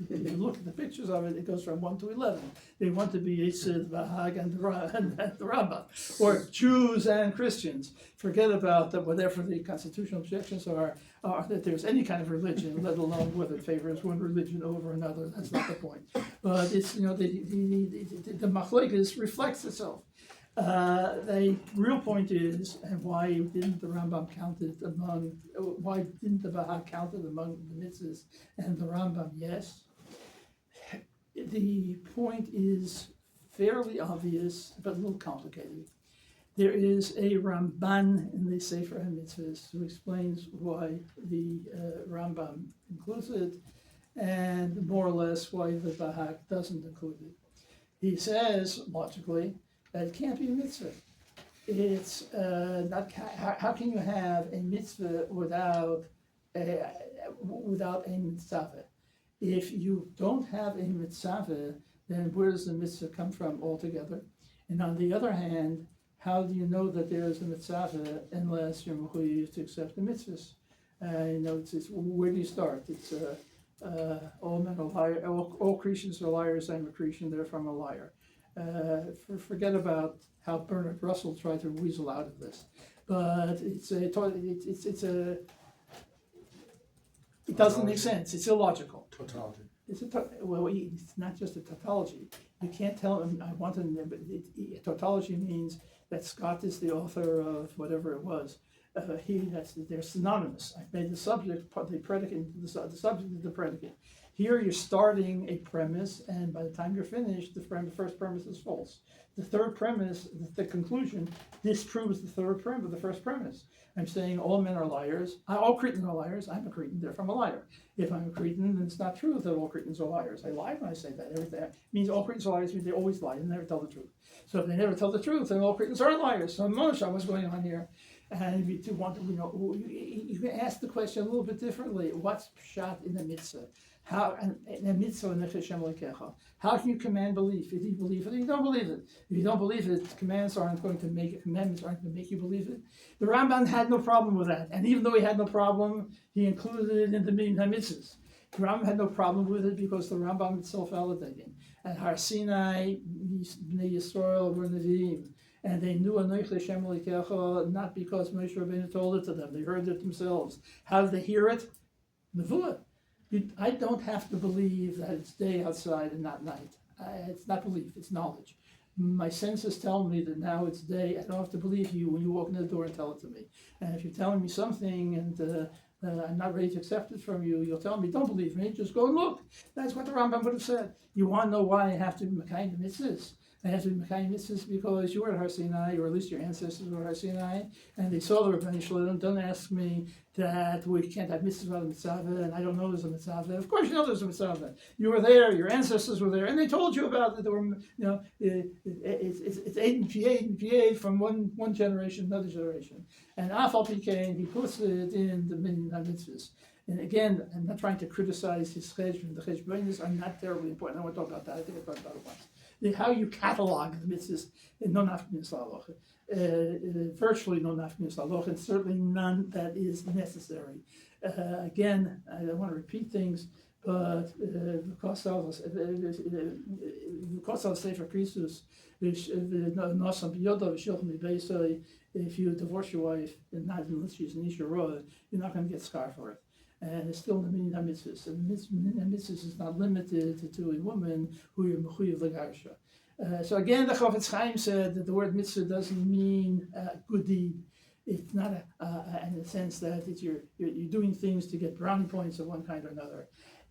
A: if you look at the pictures of it, it goes from 1 to 11. They want to be Yitzhak, Bahag, and the Rabbah, or Jews and Christians. Forget about that. Whatever the constitutional objections are that there's any kind of religion, let alone whether it favors one religion over another. That's not the point. But it's the machlokes reflects itself. The real point is, and why didn't the Rambam count it among? Why didn't the Bahag count it among the mitzvahs and the Rambam? Yes. The point is fairly obvious, but a little complicated. There is a Ramban in the Sefer HaMitzvahs who explains why the Rambam includes it, and more or less why the Bahag doesn't include it. He says, logically, that it can't be a mitzvah. It's not. How can you have a mitzvah without a mitzvah? If you don't have a mitzvah, then where does the mitzvah come from altogether? And on the other hand, how do you know that there is a mitzvah unless you're mechuyev to accept the mitzvahs? It's where do you start? It's all men are liars. All Christians are liars. I'm a Christian, therefore I'm a liar. Forget about how Bernard Russell tried to weasel out of this, but it doesn't make sense. It's illogical.
B: Tautology.
A: It's not just a tautology. You can't tell him. Tautology means that Scott is the author of whatever it was. They're synonymous. I've made the subject the predicate. The subject is the predicate. Here you're starting a premise, and by the time you're finished, the first premise is false. The third premise, the conclusion, disproves the first premise. I'm saying all men are liars. All Cretans are liars. I'm a Cretan, therefore I'm a liar. If I'm a Cretan, then it's not true that all Cretans are liars. I lie when I say that. It means all Cretans are liars means they always lie and never tell the truth. So if they never tell the truth, then all Cretans are liars. So Moshe, what's going on here? And if you want to, you can ask the question a little bit differently. What's pshat in the mitzvah? How in the mitzvah Hanech Hashem Elokecha? How can you command belief? If you believe it, you don't believe it. If you don't believe it, commandments aren't going to make you believe it. The Rambam had no problem with that, and even though he had no problem, he included it in the mitzvahs. The Rambam had no problem with it because the Rambam is self-validating. At Har Sinai, Bnei Yisrael were Nevi'im. And they knew Hanech Hashem Elokecha not because Moshe Rabbeinu told it to them. They heard it themselves. How did they hear it? Nevuah. I don't have to believe that it's day outside and not night. It's not belief, it's knowledge. My senses tell me that now it's day. I don't have to believe you when you walk in the door and tell it to me. And if you're telling me something and I'm not ready to accept it from you, you'll tell me, don't believe me, just go and look. That's what the Rambam would have said. You want to know why I have to be Mekayim mitzvahs? I have to be Mekayim mitzvahs because you were at Har Sinai, or at least your ancestors were at Har Sinai, and they saw the Rebbeinu Shalom. Don't ask me that we can't have mitzvahs without a mitzvah, and I don't know there's a mitzvah. Of course you know there's a mitzvah. You were there, your ancestors were there, and they told you about it. There were, it's eight and PA from one generation to another generation. And Afal PK, he puts it in the mitzvahs. And again, I'm not trying to criticize his cheshbon. The cheshbonis are not terribly important. I don't want to talk about that. I think I talked about it once. How you catalog the mitzvahs in non-afkinis halacha. Virtually non-afkinis halacha, and certainly none that is necessary. Again, I don't want to repeat things, but because of Sefer Krisus, if you divorce your wife, and not unless she's an Isha Roa, you're not going to get scar for it. And it's still the meaning of mitzvahs. And the mitzvahs is not limited to a woman who you're mechuyev l'garsha. So again, the Chafetz Chaim said that the word mitzvah doesn't mean good deed. It's not in the sense that you're doing things to get brownie points of one kind or another.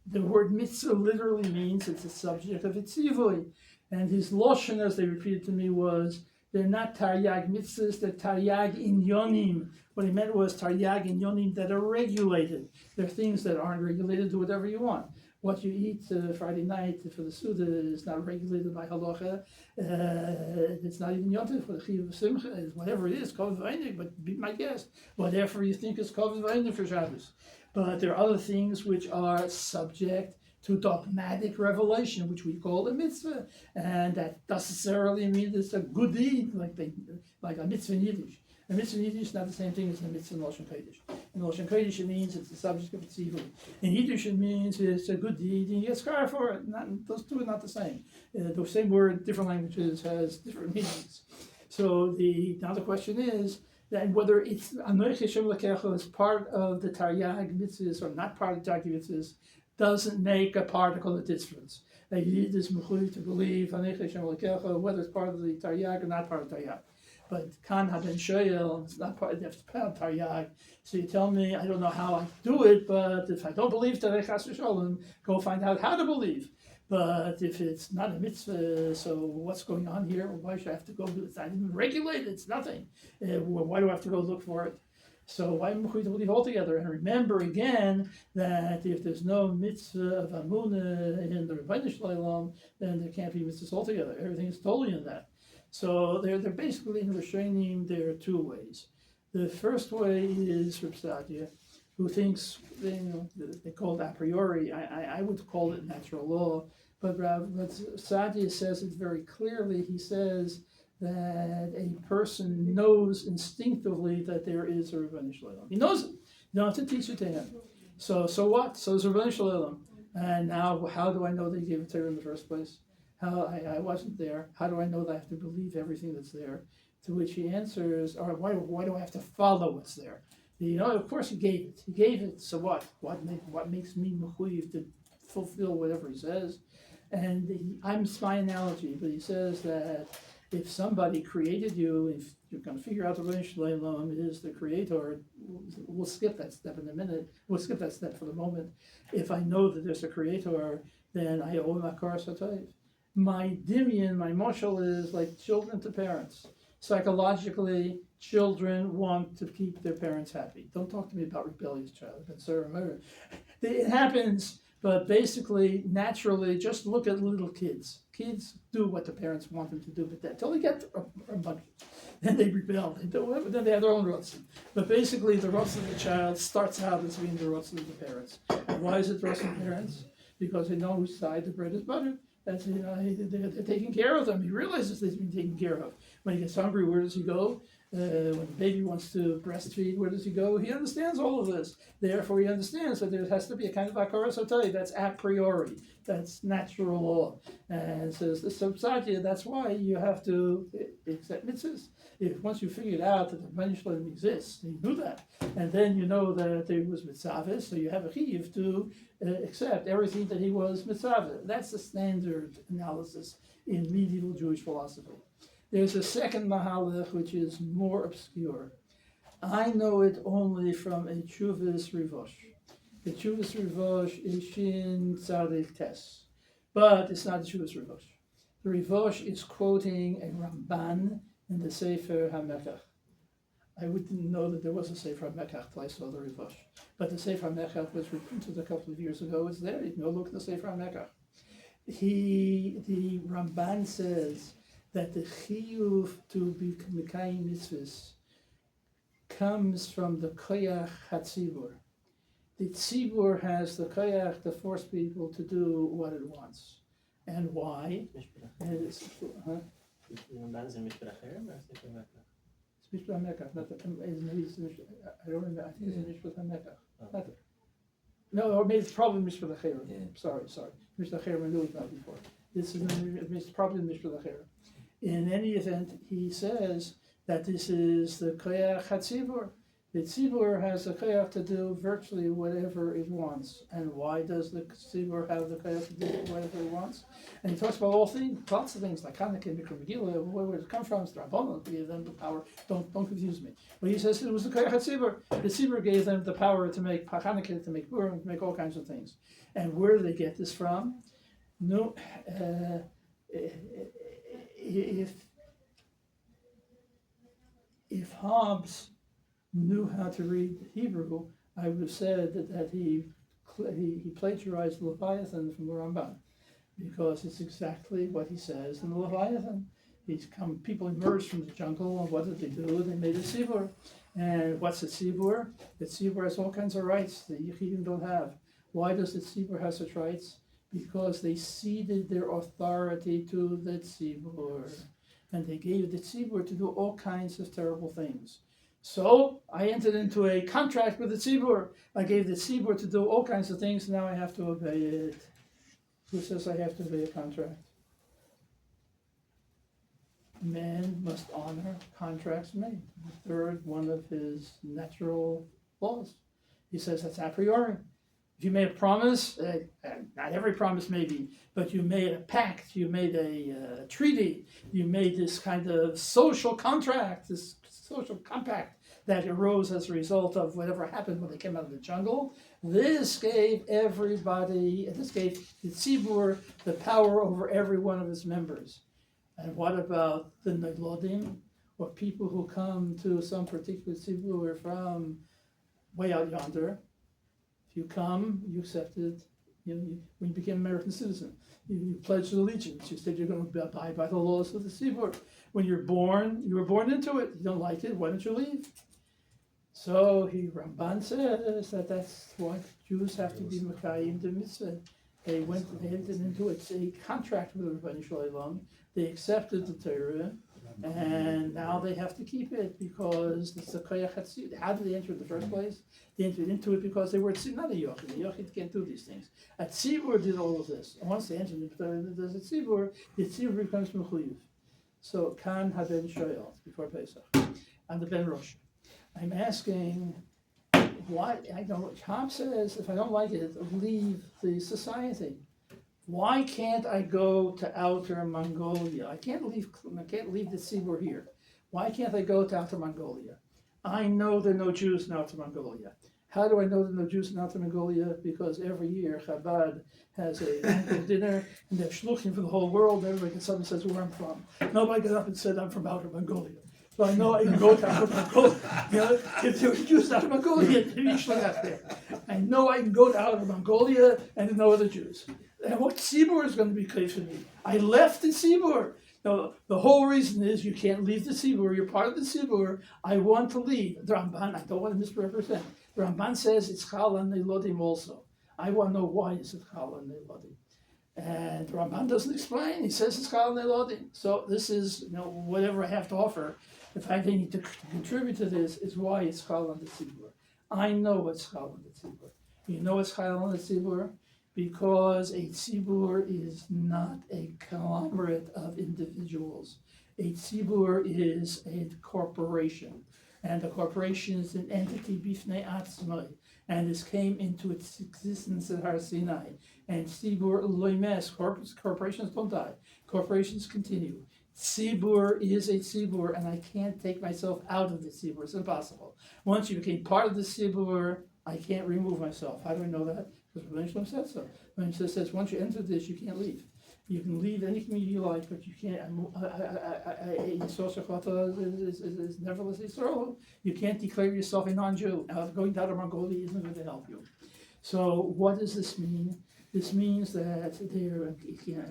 A: The word mitzvah literally means it's a subject of itzivui. And his loshen, as they repeated to me, was they're not taryag mitzvahs, they're taryag inyonim. What he meant was taryag inyonim that are regulated. They're things that aren't regulated, do whatever you want. What you eat Friday night for the Suda is not regulated by halacha. It's not even yontif for the chiyuv of simcha. Whatever it is, kavod v'einik, but be my guest. Whatever you think is kavod v'einik for Shabbos. But there are other things which are subject to dogmatic revelation, which we call a mitzvah. And that necessarily means it's a good deed, like a mitzvah in Yiddish. A mitzvah in Yiddish is not the same thing as a mitzvah in Lashon Kodesh. In Lashon Kodesh it means it's the subject of tzivui. In Yiddish it means it's a good deed and you get scar for it. Those two are not the same. The same word, different languages, has different meanings. So now the question is that whether it's Anoich Hashem Lekecha is part of the Taryag mitzvahs or not part of the Taryag mitzvahs doesn't make a particle of difference. A Yid is mechuyev to believe Anoich Hashem Lekecha, whether it's part of the Taryag or not part of the Taryag. But Kan Haben Shoyel, it's not part of the Taryag. So you tell me, I don't know how I do it, but if I don't believe Tarei Chas v'Sholem, go find out how to believe. But if it's not a mitzvah, so what's going on here? Why should I have to go do it? It's not even regulated, it's nothing. Why do I have to go look for it? So why am I going to believe altogether? And remember again that if there's no mitzvah of Amunah in the Rebbeinu Shalom, then there can't be mitzvahs altogether. Everything is totally in that. So they're basically in Rishonim, there are two ways. The first way is Reb Sadia, who thinks, they call it a priori, I would call it natural law, but Sadia says it very clearly. He says that a person knows instinctively that there is a Rebbeinu Shalom. He knows it. You don't have to teach it to him. So what? So it's a Rebbeinu Shalom. And now, how do I know that he gave it to her in the first place? I wasn't there. How do I know that I have to believe everything that's there? To which he answers, or why do I have to follow what's there? Of course he gave it. He gave it, so what? What makes me mechuyev to fulfill whatever he says? And I'm my analogy, but he says that if somebody created you, if you're going to figure out the Rebbeinu Shalom is the creator, we'll skip that step in a minute. We'll skip that step for the moment. If I know that there's a creator, then I owe him a karas hatov. My dimion, my mashal is like children to parents. Psychologically, children want to keep their parents happy. Don't talk to me about rebellious child. It happens, but basically, naturally, just look at little kids. Kids do what the parents want them to do, but until they get a money, then they rebel. Then they have their own roots. But basically, the roots of the child starts out as being the roots of the parents. And why is it the roots of the parents? Because they know whose side the bread is buttered. That's they're taking care of them. He realizes that he's been taken care of. When he gets hungry, where does he go? When the baby wants to breastfeed, where does he go? He understands all of this. Therefore, he understands that there has to be a kind of akaras hatov. That's a priori. That's natural law. And says the subsadia. That's why you have to accept mitzvahs. If once you figured out that the Rebbeinu Shalom exists, you knew that, and then you know that there was mitzvah, so you have a chiyuv to accept everything that he was mitzvah. That's the standard analysis in medieval Jewish philosophy. There's a second mahalach which is more obscure. I know it only from a Tshuvas Rivosh. The Tshuvas Rivosh is Shin Tzadik Tes, but it's not the Tshuvas Rivosh. The Rivosh is quoting a Ramban in the Sefer HaMekach. I didn't know that there was a Sefer HaMekach till I saw the Rivosh. But the Sefer HaMekach was reprinted a couple of years ago. It's there. You can go look at the Sefer HaMekach. The Ramban says that the chiyuv to be mekayim mitzvahs comes from the koyach hatzibur. The tzibur has the koyach to force people to do what it wants. And why? It's Mishpah HaMekach, not the, I don't remember, I think it's Mishpah HaMekach. No, or maybe it's probably Mishpah HaChera. Yeah. Sorry. Mishpah HaChera, I knew about before. This is probably Mishpah HaChera. In any event, he says that this is the Koyach HaTzibur. The tzibur has the koyach to do virtually whatever it wants. And why does the tzibur have the koyach to do whatever it wants? And he talks about all things, lots of things like Hanukkah, Mikra Megillah, where does it come from? It's the Rabbanon gave them the power. Don't confuse me. But he says it was the koyach tzibur. The tzibur gave them the power to make Hanukkah, to make Purim, to make all kinds of things. And where do they get this from? No, if Hobbes knew how to read Hebrew, I would have said that he plagiarized Leviathan from the Ramban, because it's exactly what he says in the Leviathan. People emerged from the jungle, and what did they do? They made a tzibur. And what's a tzibur? The tzibur has all kinds of rights that Yechidim don't have. Why does the tzibur have such rights? Because they ceded their authority to the tzibur. And they gave the tzibur to do all kinds of terrible things. So I entered into a contract with the tzibur. I gave the tzibur to do all kinds of things. Now I have to obey it. Who says I have to obey a contract? Man must honor contracts made. The third one of his natural laws. He says that's a priori. If you made a promise, not every promise maybe, but you made a pact, you made a treaty, you made this kind of social contract, this social compact that arose as a result of whatever happened when they came out of the jungle. This gave the tzibur the power over every one of its members. And what about the Nelodim, or people who come to some particular tzibur from way out yonder? If you come, you accepted, when you became an American citizen, you pledged allegiance. You said you're going to abide by the laws of the tzibur. When you're born, you were born into it. You don't like it, why don't you leave? So Ramban says that's why Jews have to be Mekayim the mitzvah. They entered into a contract with Rabban Shalom. They accepted the Torah, and now they have to keep it because it's the koyach hatzibur. How did they enter in the first place? They entered into it because they were not a yochid. The yochid can't do these things. A tzibur did all of this, and once they entered into the tzibur becomes mechuyev. So kan haben shoyel before Pesach, and the ben rosh. I'm asking, why? I know Tom says if I don't like it, leave the society. Why can't I go to Outer Mongolia? I can't leave the tzibur here. Why can't I go to Outer Mongolia? I know there are no Jews in Outer Mongolia. How do I know there are no Jews in Outer Mongolia? Because every year Chabad has a dinner, and they're shluchim for the whole world. Everybody gets up and says where I'm from. Nobody got up and said I'm from Outer Mongolia. So I know I can go to Outer Mongolia. If there are Jews in Outer Mongolia, there are shluchim there. I know I can go to Outer Mongolia and there are no other Jews. And what tzibur is going to be clear for me? I left the tzibur. No, the whole reason is you can't leave the tzibur. You're part of the tzibur. I want to leave. The Ramban, I don't want to misrepresent. The Ramban says it's chal and nelodim also. I want to know why it's chal and nelodim. And the Ramban doesn't explain. He says it's chal and nelodim. So this is whatever I have to offer. If I need to contribute to this, is why it's chal and the tzibur. I know it's chal and the tzibur. You know it's chal and the tzibur? Because a tzibur is not a conglomerate of individuals. A tzibur is a corporation, and a corporation is an entity bifnei atzmai, and this came into its existence at Har Sinai. And tzibur loimes, corporations don't die, corporations continue. Tzibur is a tzibur, and I can't take myself out of the tzibur. It's impossible. Once you became part of the tzibur, I can't remove myself. How do I know that? Because Rabban Shalom says so. Rabban Shalom says once you enter this, you can't leave. You can leave any community you like, but you can't. Is nevertheless Yisrael. You can't declare yourself a non-Jew. Going down to Mongolia isn't going to help you. So what does this mean? This means that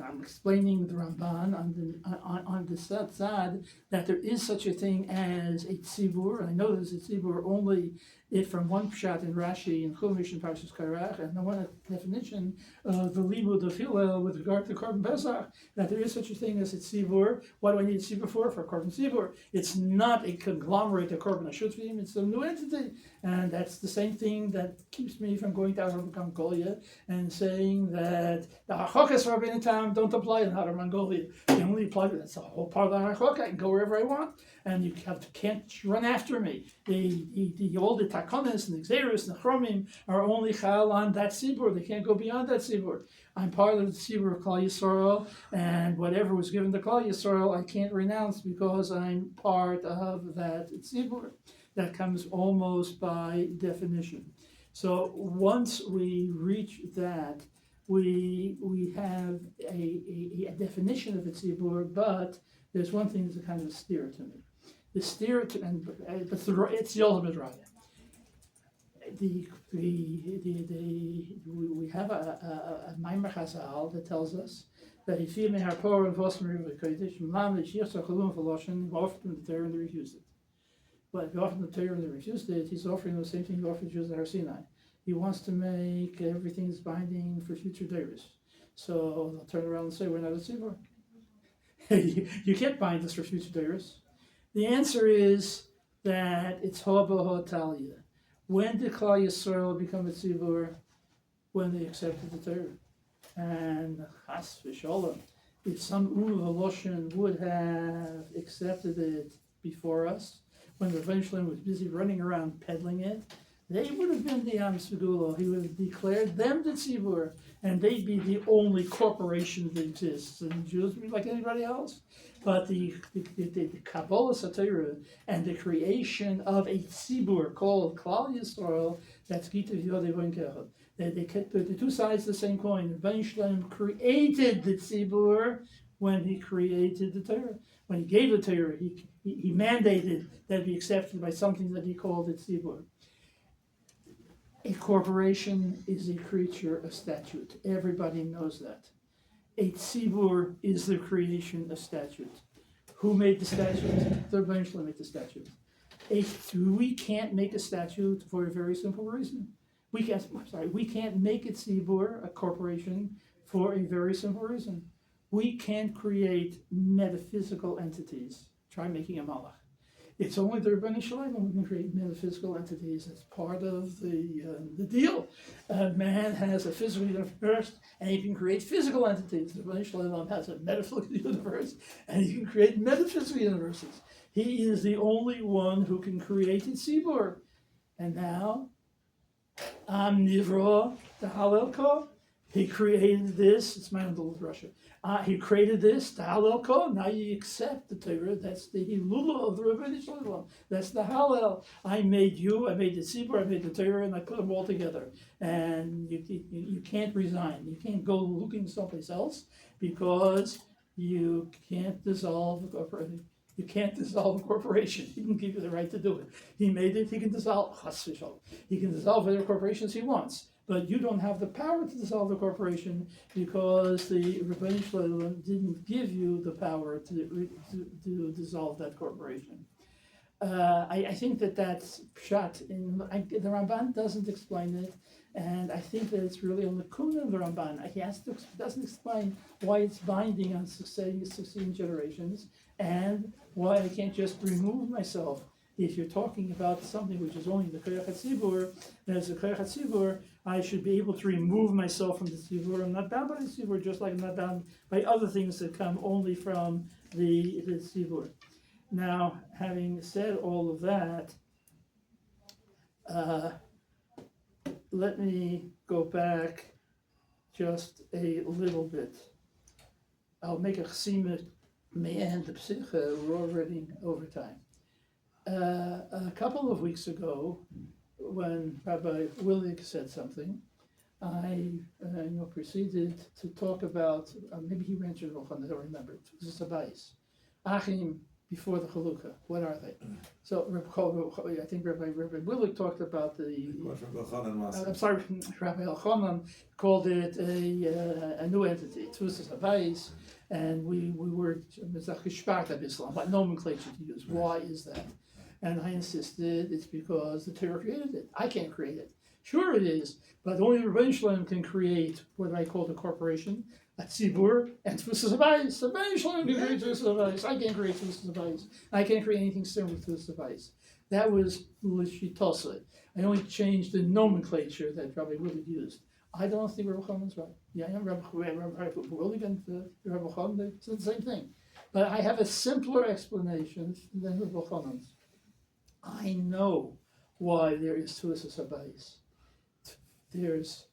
A: I'm explaining the Ramban on the side that there is such a thing as a tzibur. I know there's a tzibur only it from one pshat in Rashi in Chumash and Parshas Korach, and the one definition of the limud of Hillel with regard to Korban Pesach, that there is such a thing as a tzibur. What do I need a tzibur for? For Korban tzibur. It's not a conglomerate of Korban Ashutvim, it's a new entity. And that's the same thing that keeps me from going to Har Mongolia and saying that the Hachokas Rabbeinu Tam don't apply in Har Mongolia. They only apply, that's a whole part of the Hachok. I can go wherever I want, and you can't run after me. All the Takonis and the Xeris and the Chromim are only Chal on that Tzibur. They can't go beyond that Tzibur. I'm part of the Tzibur of Klal Yisrael, and whatever was given to Klal Yisrael, I can't renounce because I'm part of that Tzibur. That comes almost by definition. So once we reach that, we have a definition of a tzibur, but there's one thing that's a kind of a steer to me. The steer to, and it's the ultimate raya. We have a Maimer Chazal that tells us that he feared me harpor and vosmer v'kodesh mam l'shiach chalum v'loshen. He offered them the Torah and they refused it. But if he offered the Torah and they refused it, he's offering the same thing he offered Jews at Har Sinai. He wants to make everything's binding for future days. So they'll turn around and say, we're not a tzibur. You can't bind us for future days. The answer is that it's haba ha'talia. When did Klal Yisrael become a tzibur? When they accepted the Torah. And chas v'sholem, if some Uva would have accepted it before us, when the Rebbeinu was busy running around peddling it, they would have been the Am Segulo. He would have declared them the tzibur, and they'd be the only corporation that exists. And Jews would be like anybody else. But the Kabbalah Satira and the creation of a tzibur called Klal Yisrael, that's Gitav Yodei Von Kechad. The two sides of the same coin. The Rebbeinu created the tzibur when he created the Torah. When he gave the Torah, he mandated that it be accepted by something that he called a tzibur. A corporation is a creature of statute. Everybody knows that. A tzibur is the creation of statute. Who made the statute? The Rebbeinu made the statute. We can't make a statute for a very simple reason. We can't make a tzibur, a corporation, for a very simple reason. We can't create metaphysical entities. Try making a malach. It's only the Rebbeinu Shalom who can create metaphysical entities. It's part of the deal. Man has a physical universe, and he can create physical entities. The Rebbeinu Shalom has a metaphysical universe, and he can create metaphysical universes. He is the only one who can create a tzibur. And now, Am Nivra, the Hallel Kol, he created this. It's my own Russia. He created this, the Hallel Kol. Now you accept the Torah. That's the Hilula of the Rebbeinu Shalom. That's the Hallel. I made you, I made the Tzibur, I made the Torah, and I put them all together. And you can't resign. You can't go looking someplace else because you can't dissolve a corporation. You can't dissolve a corporation. He can give you the right to do it. He made it. He can dissolve. He can dissolve whatever corporations he wants. But you don't have the power to dissolve the corporation because the Rebbeinu Shalom didn't give you the power to dissolve that corporation. I think that's pshat. The Ramban doesn't explain it, and I think that it's really a lacuna of the Ramban. He doesn't explain why it's binding on succeeding generations and why I can't just remove myself. If you're talking about something which is only the Koyach HaTzibur, and as a Koyach HaTzibur, I should be able to remove myself from the Tzibur. I'm not bound by the Tzibur, just like I'm not bound by other things that come only from the Tzibur. Now, having said all of that, let me go back just a little bit. I'll make a chesimet me'en the psicha. We're already over time. A couple of weeks ago, when Rabbi Willig said something, I proceeded to talk about, maybe he mentioned it, I don't remember, it was a sabais. Achim before the Chalukah, what are they? So I think Rabbi Willig talked about I'm sorry, Rabbi Elchanan called it a new entity. It was a sabais, and we were gespart of Islam, what nomenclature to use. Why is that? And I insisted it's because the Torah created it. I can't create it. Sure it is, but only Rebbeinu Shalom can create what I call the corporation, a tzibur, and Tfusas Habayis. Rebbeinu Shalom can create Tfusas Habayis. I can't create Tfusas Habayis. I can't create anything similar to Tfusas Habayis. That was L'Shitosai. I only changed the nomenclature that Rabbi Willard used. I don't think Rabbi Chaim's right. Yeah, I am Rabbi Willard and Rabbi Chaim, it's the same thing. But I have a simpler explanation than Rabbi Chaim's. I know why there is Tfusas Habayis. There's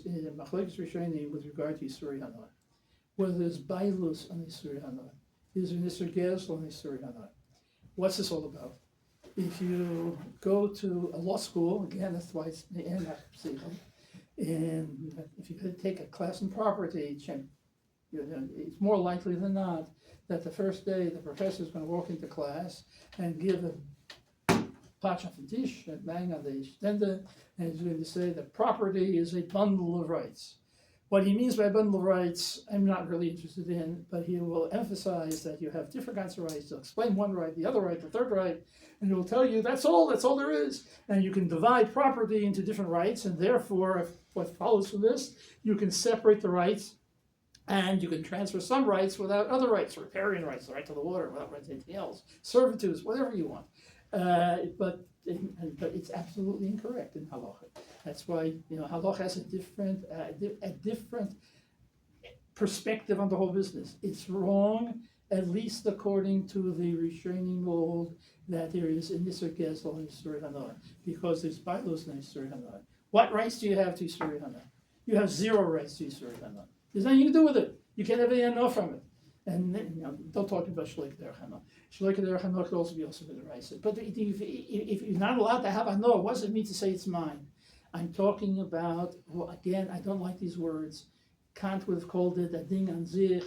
A: in the Machlekes Rishonim with regard to Yisur Hana, whether there's Bailus on Yisur Hana, is there Yisur Gezel on Yisur Hana. What's this all about? If you go to a law school, again, that's why it's the end and if you could take a class in property, it's more likely than not that the first day the professor is going to walk into class and give a patch on the dish and bang on the stender, and he's going to say that property is a bundle of rights. What he means by a bundle of rights, I'm not really interested in, but he will emphasize that you have different kinds of rights. He'll explain one right, the other right, the third right, and he will tell you that's all there is. And you can divide property into different rights, and therefore, what follows from this, you can separate the rights, and you can transfer some rights without other rights, riparian rights, the right to the water, without right to anything else, servitudes, whatever you want. But it's absolutely incorrect in halacha. That's why halacha has a different perspective on the whole business. It's wrong, at least according to the Rishonim mold, that there is a Yisur Gezel and Yisur Hana, because there's Bailos and Yisur Hana. What rights do you have to Yisur Hana? You have zero rights to Yisur Hana. There's nothing you can do with it. You can't have any enough from it. And don't talk about Shleik Derech Hana. Shleik Derech Hana could also be also with the rights. But if you're not allowed to have Hana, what does it mean to say it's mine? I'm talking about, well, again, I don't like these words. Kant would have called it a ding an sich.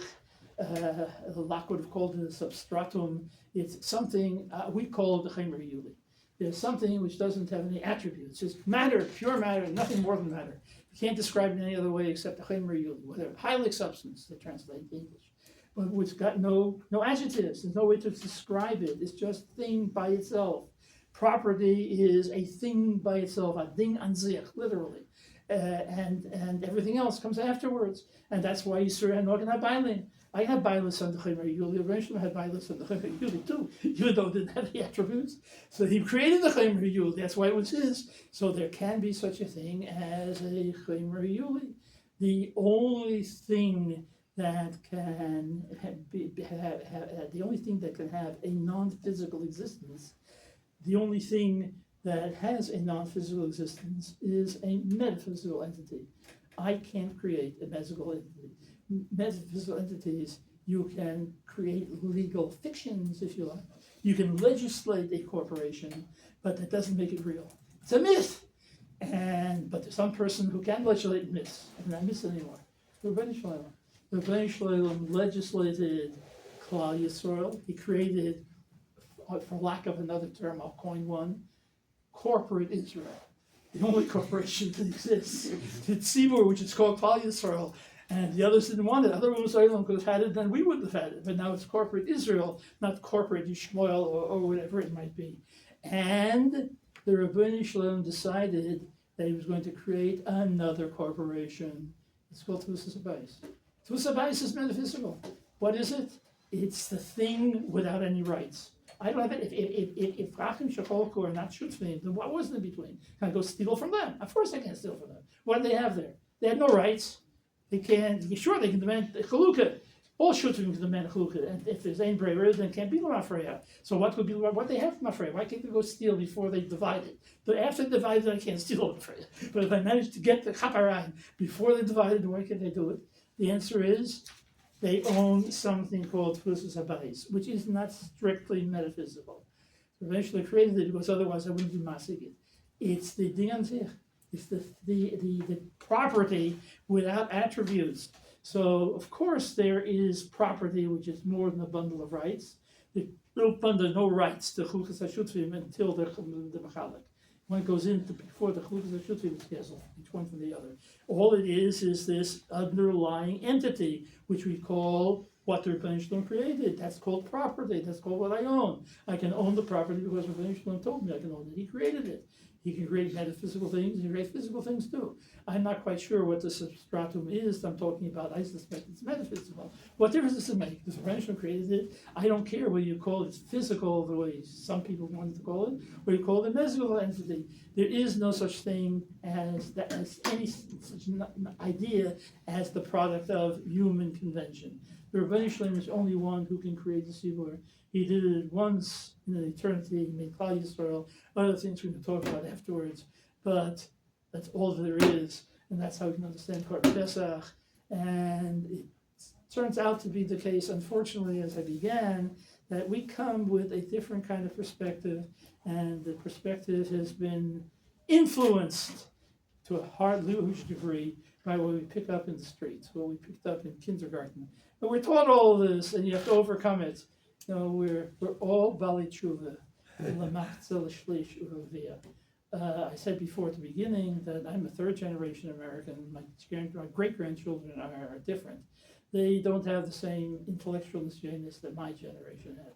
A: Locke would have called it a substratum. It's something we call the Chaimer Yuli. There's something which doesn't have any attributes. It's matter, pure matter, nothing more than matter. You can't describe it in any other way except the Chaimer Yuli, whatever. Hylic substance, they translate into English. But which got no adjectives. There's no way to describe it. It's just thing by itself. Property is a thing by itself, a ding an sich, literally. And everything else comes afterwards. And that's why Yisur Hana can have Bailin. I have Bailus on the Chaimer Yuli. Eventually I had Bailus on the Chaimer Yuli too, even though it didn't have the attributes. So he created the Chaimer Yuli. That's why it was his. So there can be such a thing as a Chaimer Yuli. The only thing that can the only thing that can have a non-physical existence, the only thing that has a non-physical existence is a metaphysical entity. I can't create a metaphysical entity. Metaphysical entities, you can create legal fictions, if you like. You can legislate a corporation, but that doesn't make it real. It's a myth. But there's some person who can legislate myths, and not myths anymore. Rebbeinu Shalom. Rebbeinu Shalom legislated Klal Yisrael. He created, for lack of another term, I'll coin one, corporate Israel. The only corporation that exists. The Tzibur, which is called Klal Yisrael, and the others didn't want it. Other Muslims could have had it, then we wouldn't have had it. But now it's corporate Israel, not corporate Yishmael or whatever it might be. And the Rebbeinu Shalom decided that he was going to create another corporation. It's called Tfusas Habayis. Tfusas Habayis is metaphysical. What is it? It's the thing without any rights. I don't have it. If Rachim Shecholko are not Shutzvim, then what was in between? Can I go steal from them? Of course I can't steal from them. What do they have there? They have no rights. They can demand Chalukah. All Shutzvim can demand Chalukah. And if there's Ein Breira, then it can't be L'Mafreya. So what would be what they have from Mafreya? Why can't they go steal before they divide it? But after they divide it, I can't steal L'Mafreya. But if I manage to get the Chaparayim before they divide it, why can't they do it? The answer is they own something called Tfusas Habayis, which is not strictly metaphysical. So eventually created it because otherwise I wouldn't be masig it. It's the Ding an sich. It's the property without attributes. So of course there is property which is more than a bundle of rights. There's no rights to Chukas HaShutzvim until the Mechalek. When it goes into before the Chukas HaShutzvim is Gezel, each one from the other. All it is this underlying entity which we call what the Rebbeinu Shalom created. That's called property. That's called what I own. I can own the property because Rebbeinu Shalom told me I can own it. He created it. He can create metaphysical things. He can create physical things too. I'm not quite sure what the substratum is I'm talking about. I suspect it's metaphysical. What difference does it make? Because Rebbeinu Shalom created it. I don't care whether you call it physical, the way some people wanted to call it, or you call it a physical entity. There is no such thing as any such idea as the product of human convention. The Rebbeinu Shalom is only one who can create the Sibur. He did it once in an eternity. He made Klal Yisrael. Other things we can talk about afterwards, but that's all there is, and that's how we can understand Korban Pesach. And it turns out to be the case, unfortunately, as I began, that we come with a different kind of perspective, and the perspective has been influenced to a huge degree by what we pick up in the streets, what we picked up in kindergarten. But we're taught all of this, and you have to overcome it. You know, we're all Bali Tshuva. I said before at the beginning that I'm a third generation American. My great grandchildren are different. They don't have the same intellectual nisyonos that my generation had.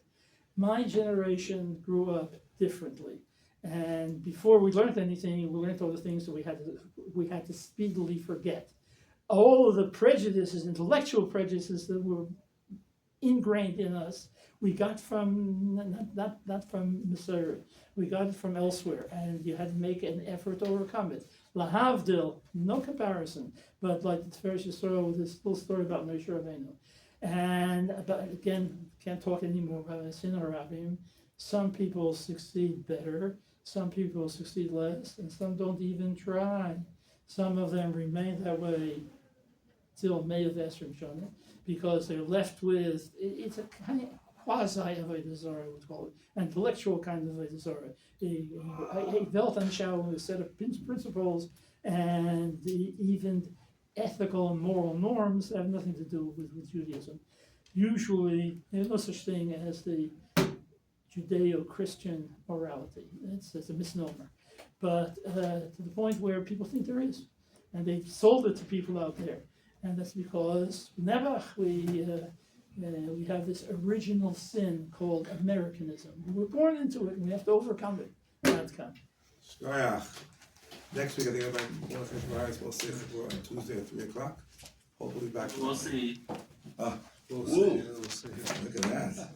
A: My generation grew up differently. And before we learned anything, we learned all the things that we had to speedily forget. All of the prejudices, intellectual prejudices that were ingrained in us, we got from not from Missouri. We got it from elsewhere, and you had to make an effort to overcome it. Lahavdil, no comparison, but like the Tiferes Yisrael with this little story about Moshe Rabbeinu. And again, can't talk anymore about the Sinai Rabbim. Some people succeed better, some people succeed less, and some don't even try. Some of them remain that way till May of Esrim Shana, because they're left with, it's a kind of quasi-Avodah Zarah, I would call it, an intellectual kind of Avodah Zarah. A Weltanschauung with a set of principles and even ethical and moral norms that have nothing to do with Judaism. Usually, there's no such thing as the Judeo-Christian morality. It's a misnomer. But to the point where people think there is. And they've sold it to people out there. And that's because Nebuch, we have this original sin called Americanism. We're born into it, and we have to overcome it. That's come.
D: Shkoyach. Next week, I think we'll see if we're on Tuesday at 3 o'clock. Hopefully back.
C: We'll see.
D: We'll
B: see.
D: Look at that.